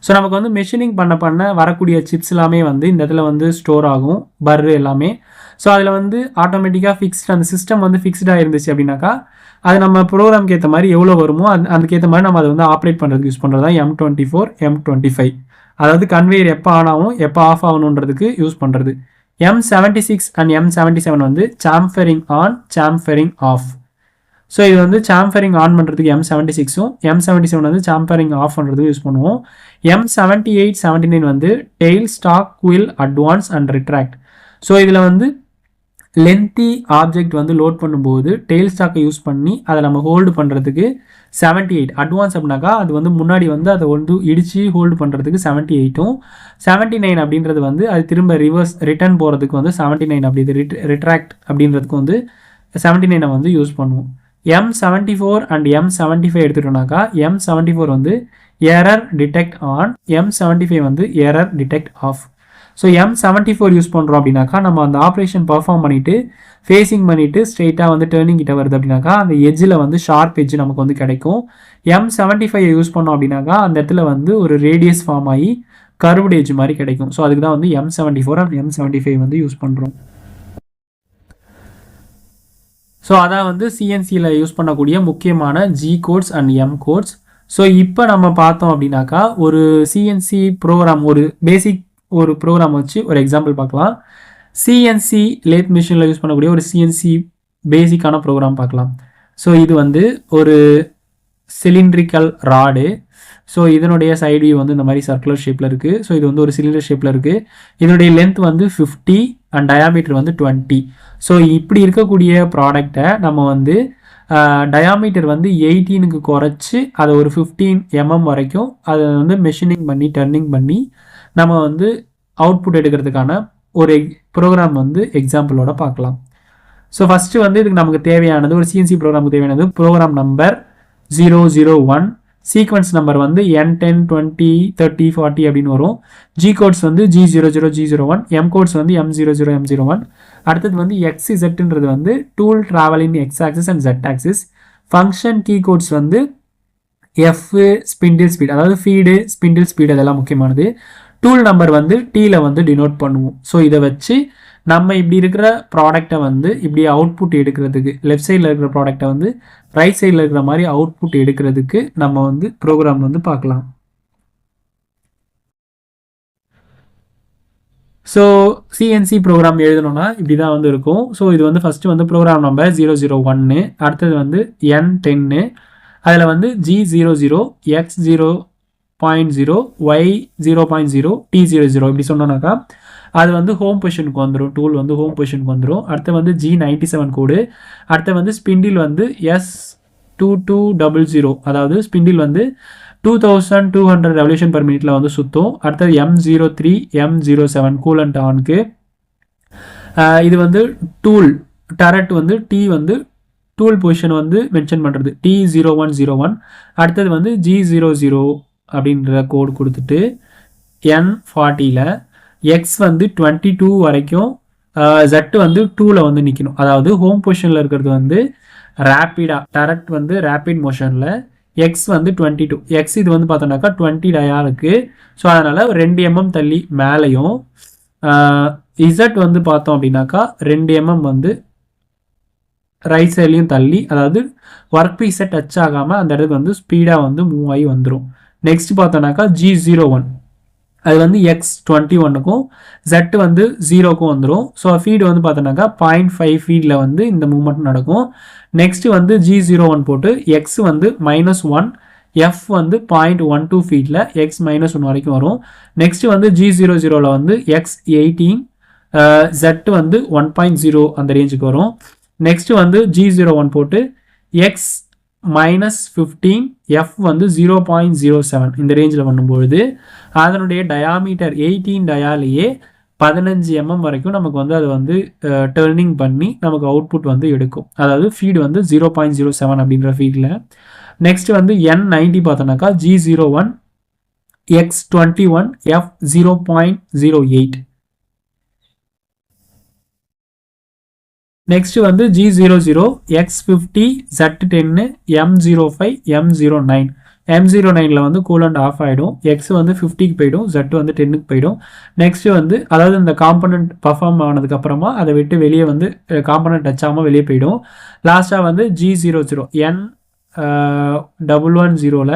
ஸோ நமக்கு வந்து மெஷினிங் பண்ண வரக்கூடிய சிப்ஸ் எல்லாமே வந்து இந்த இடத்துல வந்து ஸ்டோர் ஆகும், பர்ரு எல்லாமே. ஸோ அதில் வந்து ஆட்டோமேட்டிக்காக ஃபிக்ஸ்டு, அந்த சிஸ்டம் வந்து ஃபிக்ஸ்டாக இருந்துச்சு அப்படின்னாக்கா அது நம்ம ப்ரோக்ராம்க்கு ஏற்ற மாதிரி எவ்வளோ வருமோ அதுக்கேற்ற மாதிரி நம்ம அதை வந்து ஆப்ரேட் பண்ணுறதுக்கு யூஸ் பண்ணுறது தான் M24 M25. அதாவது கன்வேயர் எப்போ ஆன் ஆகும் எப்போ ஆஃப் ஆகணுன்றதுக்கு யூஸ் பண்ணுறது. M76 அண்ட் M77 வந்து chamfering on chamfering off. So இது வந்து சாம்பரிங் ஆன் பண்ணுறதுக்கு M76ம் M77 வந்து சாம்பரிங் ஆஃப் பண்ணுறதுக்கு யூஸ் பண்ணுவோம். M78 79 வந்து tail stock will advance and retract. So இதில் வந்து லென்த்தி ஆப்ஜெக்ட் வந்து லோட் பண்ணும்போது டெய்ல் ஸ்டாக்கை யூஸ் பண்ணி அதை நம்ம ஹோல்டு பண்ணுறதுக்கு 78. அட்வான்ஸ் அப்படின்னாக்கா அது வந்து முன்னாடி வந்து அதை வந்து இடித்து ஹோல்டு பண்ணுறதுக்கு 78ம் 79 அப்படின்றது வந்து அது திரும்ப ரிட்டர்ன் போகிறதுக்கு வந்து 79 அப்படி இது ரிட்ராக்ட் அப்படின்றதுக்கு வந்து 79 வந்து யூஸ் பண்ணுவோம். M74 அண்ட் M75 எடுத்துட்டோம்னாக்கா M74 வந்து எரர் டிடெக்ட் ஆன், M75 வந்து error detect off. So M74 use பண்ணுறோம் அப்படின்னாக்கா நம்ம அந்த ஆப்ரேஷன் பர்ஃபார்ம் பண்ணிவிட்டு ஃபேஸிங் பண்ணிவிட்டு ஸ்ட்ரெயிட்டாக வந்து டேர்னிங் கிட்ட வருது அப்படின்னாக்கா அந்த எஜ்ஜில் வந்து ஷார்ப் எஜ்ஜு நமக்கு வந்து கிடைக்கும். M75 யூஸ் பண்ணோம் அப்படின்னாக்கா அந்த இடத்துல வந்து ஒரு ரேடியஸ் ஃபார்ம் ஆகி கர்வ்டு எஜ் மாதிரி கிடைக்கும். ஸோ அதுக்கு தான் வந்து M74 அண்ட் M75 வந்து யூஸ் பண்ணுறோம். ஸோ அதான் வந்து சிஎன்சியில் யூஸ் பண்ணக்கூடிய முக்கியமான G codes and M codes. So இப்போ நம்ம பார்த்தோம் அப்படின்னாக்கா ஒரு சிஎன்சி ப்ரோக்ராம், ஒரு பேசிக் ஒரு ப்ரோக்ராம் வச்சு ஒரு எக்ஸாம்பிள் பார்க்கலாம். சிஎன்சி லேத் மிஷினில் யூஸ் பண்ணக்கூடிய ஒரு சிஎன்சி பேசிக்கான ப்ரோக்ராம் பார்க்கலாம். ஸோ இது வந்து ஒரு சிலிண்ட்ரிக்கல் ராடு. ஸோ இதனுடைய சைடு வியூ வந்து இந்த மாதிரி சர்க்குலர் ஷேப்பில் இருக்குது. ஸோ இது வந்து ஒரு சிலிண்டர் ஷேப்பில் இருக்குது. இதனுடைய லென்த் வந்து 50 அண்ட் டயாமீட்டர் வந்து 20. ஸோ இப்படி இருக்கக்கூடிய ப்ராடக்டை நம்ம வந்து டயாமீட்டர் வந்து 18க்கு குறைச்சி அதை ஒரு 15 mm வரைக்கும் அதை வந்து மெஷினிங் பண்ணி டர்னிங் பண்ணி நம்ம வந்து அவுட்புட் எடுக்கிறதுக்கான ஒரு ப்ரோக்ராம் வந்து எக்ஸாம்பிளோட பார்க்கலாம். ஸோ ஃபஸ்ட்டு வந்து இதுக்கு நமக்கு தேவையானது, ஒரு சிஎன்சி ப்ரோக்ராமுக்கு தேவையானது ப்ரோக்ராம் நம்பர் 001, சீக்வன்ஸ் நம்பர் வந்து N10 20 30 40 அப்படின்னு வரும். G கோட்ஸ் வந்து G00 G01, M கோட்ஸ் வந்து M00 M01. அடுத்தது வந்து XZன்றது வந்து tool travel in X axis and Z axis. Function key codes வந்து F ஸ்பிண்டில் ஸ்பீட், அதாவது ஃபீடு ஸ்பிண்டில் ஸ்பீடு அதெல்லாம் முக்கியமானது. டூல் நம்பர் வந்து Tல வந்து டினோட் பண்ணுவோம். ஸோ இதை வச்சு நம்ம இப்படி இருக்கிற ப்ராடக்டை வந்து இப்படி அவுட்புட் எடுக்கிறதுக்கு, லெஃப்ட் சைடில் இருக்கிற ப்ராடக்டை வந்து ரைட் சைடில் இருக்கிற மாதிரி அவுட்புட் எடுக்கிறதுக்கு நம்ம வந்து ப்ரோக்ராம் வந்து பார்க்கலாம். ஸோ சிஎன்சி ப்ரோக்ராம் எழுதணும்னா இப்படி தான் வந்து இருக்கும். ஸோ இது வந்து ஃபஸ்ட்டு வந்து ப்ரோக்ராம் நம்பர் 001, அடுத்தது வந்து N10, அதில் வந்து G00 X0 0.0 y 0.0 t00 இப்படி சொன்னோம்னாக்கா அது வந்து ஹோம் பொசிஷனுக்கு வந்துடும். டூல் வந்து ஹோம் பொசிஷனுக்கு வந்துடும். அடுத்து வந்து G97 கோடு. அடுத்து வந்து ஸ்பிண்டில் வந்து S2200, அதாவது ஸ்பிண்டில் வந்து 2200 ரெவல்யூஷன் பர் மினிட்ல வந்து சுற்றும். அடுத்தது M03 M07 கூலண்ட் ஆனுக்கு. இது வந்து டூல் டரட் வந்து டி வந்து டூல் பொசிஷன் வந்து மென்ஷன் பண்ணுறது T0101. அடுத்தது வந்து G00 அப்படின்ற கோடு கொடுத்துட்டு N40ல் எக்ஸ் வந்து 22 வரைக்கும் Z வந்து 2ல வந்து நிற்கணும். அதாவது ஹோம் பொசிஷனில் இருக்கிறது வந்து ரேப்பிடாக டரட் வந்து ரேப்பிட் மோஷனில், எக்ஸ் வந்து 22. எக்ஸ் இது வந்து பார்த்தோம்னாக்கா 20 டயாலுக்கு. ஸோ அதனால் 2 mm தள்ளி மேலேயும், இசட் வந்து பார்த்தோம் அப்படின்னாக்கா 2 mm வந்து ரைட் சைட்லையும் தள்ளி, அதாவது ஒர்க் பீஸை டச் ஆகாமல் அந்த இடத்துக்கு வந்து ஸ்பீடாக வந்து மூவ் ஆகி வந்துடும். நெக்ஸ்ட் பார்த்தோம்னாக்கா G01 அது வந்து X21க்கும் Z வந்து 0க்கும் வந்துடும். ஸோ ஃபீடு வந்து பார்த்தோன்னாக்கா 0.5 ஃபீடில் வந்து இந்த மூவ்மெண்ட் நடக்கும். நெக்ஸ்ட் வந்து G01 போட்டு எக்ஸ் வந்து -1, F வந்து 0.12 ஃபீட்டில் X -1 வரைக்கும் வரும். நெக்ஸ்ட் வந்து G00ல் வந்து X18, Z வந்து 1.0 அந்த ரேஞ்சுக்கு வரும். நெக்ஸ்ட் வந்து G01 போட்டு X -15, F வந்து 0.07 இந்த ரேஞ்சில் பண்ணும்பொழுது அதனுடைய டயாமீட்டர் 18 டயாலேயே 15 mm வரைக்கும் நமக்கு வந்து அது வந்து டர்னிங் பண்ணி நமக்கு அவுட்புட் வந்து எடுக்கும். அதாவது ஃபீடு வந்து 0.07 அப்படின்ற ஃபீடில். நெக்ஸ்ட் வந்து N90 பார்த்தோன்னாக்கா G01 X21 F 0.08. Next வந்து G00 X50 Z10 M05 M09. M09ல வந்து கூலண்ட் ஆஃப் ஆகிடும். எக்ஸ் வந்து 50க்கு போயிடும், Z வந்து 10க்கு போயிடும். நெக்ஸ்ட் வந்து அதாவது இந்த காம்பனண்ட் பர்ஃபார்ம் ஆனதுக்கப்புறமா அதை விட்டு வெளியே வந்து காம்பனண்ட் டச் ஆகாமல் வெளியே போயிடும். லாஸ்ட்டாக வந்து G00 N110ல்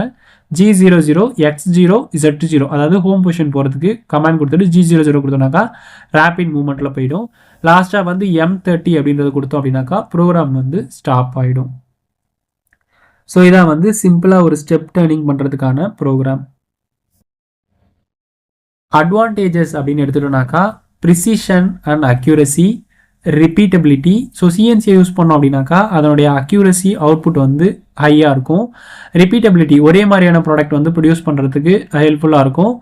G00 X0 Z0, அதாவது ஹோம் பொசிஷன் போகிறதுக்கு கமாண்ட் கொடுத்துட்டு G00 கொடுத்தோம்னாக்கா ரேபிட் மூவ்மெண்ட்டில் போயிடும். லாஸ்ட்டாக வந்து M30 அப்படின்றது கொடுத்தோம் அப்படின்னாக்கா ப்ரோக்ராம் வந்து ஸ்டாப் ஆகிடும். ஸோ இதான் வந்து சிம்பிளாக ஒரு ஸ்டெப் டர்னிங் பண்ணுறதுக்கான ப்ரோக்ராம். அட்வான்டேஜஸ் அப்படின்னு எடுத்துட்டோம்னாக்கா precision and accuracy, repeatability. So சிஎன்சியை யூஸ் பண்ணோம் அப்படின்னாக்கா அதனுடைய அக்யூரசி அவுட்புட் வந்து ஹையாக இருக்கும். ரிப்பீட்டபிலிட்டி ஒரே மாதிரியான ப்ராடக்ட் வந்து ப்ரொடியூஸ் பண்ணுறதுக்கு ஹெல்ப்ஃபுல்லாக இருக்கும்.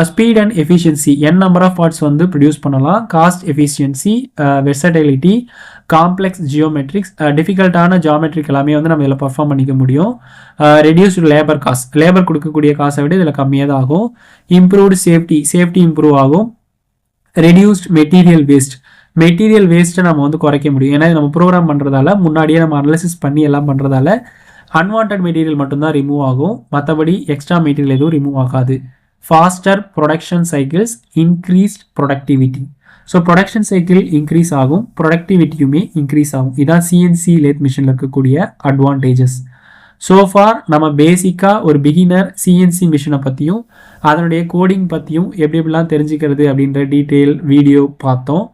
Speed and efficiency number of parts வந்து ப்ரொடியூஸ் பண்ணலாம். Cost efficiency, versatility, complex geometrics, டிஃபிகல்ட்டான ஜியோமெட்ரிக் எல்லாமே வந்து நம்ம இதில் பர்ஃபார்ம் பண்ணிக்க முடியும். ரெடியூஸ்டு லேபர் காஸ்ட், லேபர் கொடுக்கக்கூடிய காசை விட இதில் கம்மியாக தான் ஆகும். இம்ப்ரூவ்டு சேஃப்டி இம்ப்ரூவ் ஆகும். ரெடியூஸ்ட் மெட்டீரியல் வேஸ்ட், மெட்டீரியல் வேஸ்ட்டை நம்ம வந்து குறைக்க முடியும். ஏன்னா நம்ம ப்ரோக்ராம் பண்ணுறதால முன்னாடியே நம்ம அனலைசிஸ் பண்ணி எல்லாம் பண்ணுறதால அன்வான்ட் மெட்டீரியல் மட்டும்தான் ரிமூவ் ஆகும், மற்றபடி எக்ஸ்ட்ரா மெட்டீரியல் எதுவும் ரிமூவ் ஆகாது. Faster production cycles, increased productivity. So production cycle increase ஆகும், ப்ரொடக்டிவிட்டியுமே இன்க்ரீஸ் ஆகும். இதான் சிஎன்சி லேத் மிஷினில் இருக்கக்கூடிய அட்வான்டேஜஸ். ஸோஃபார் நம்ம பேசிக்காக ஒரு பிகினர் சிஎன்சி மிஷினை பற்றியும் அதனுடைய கோடிங் பற்றியும் எப்படிலாம் தெரிஞ்சுக்கிறது அப்படின்ற டீட்டெயில் வீடியோ பார்த்தோம்.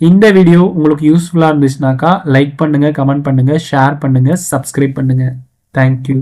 இந்த வீடியோ உங்களுக்கு யூஸ்ஃபுல்லாக இருந்துச்சுனாக்கா லைக் பண்ணுங்கள், கமெண்ட் பண்ணுங்கள், ஷேர் பண்ணுங்கள், சப்ஸ்கிரைப் பண்ணுங்கள். தேங்க்யூ.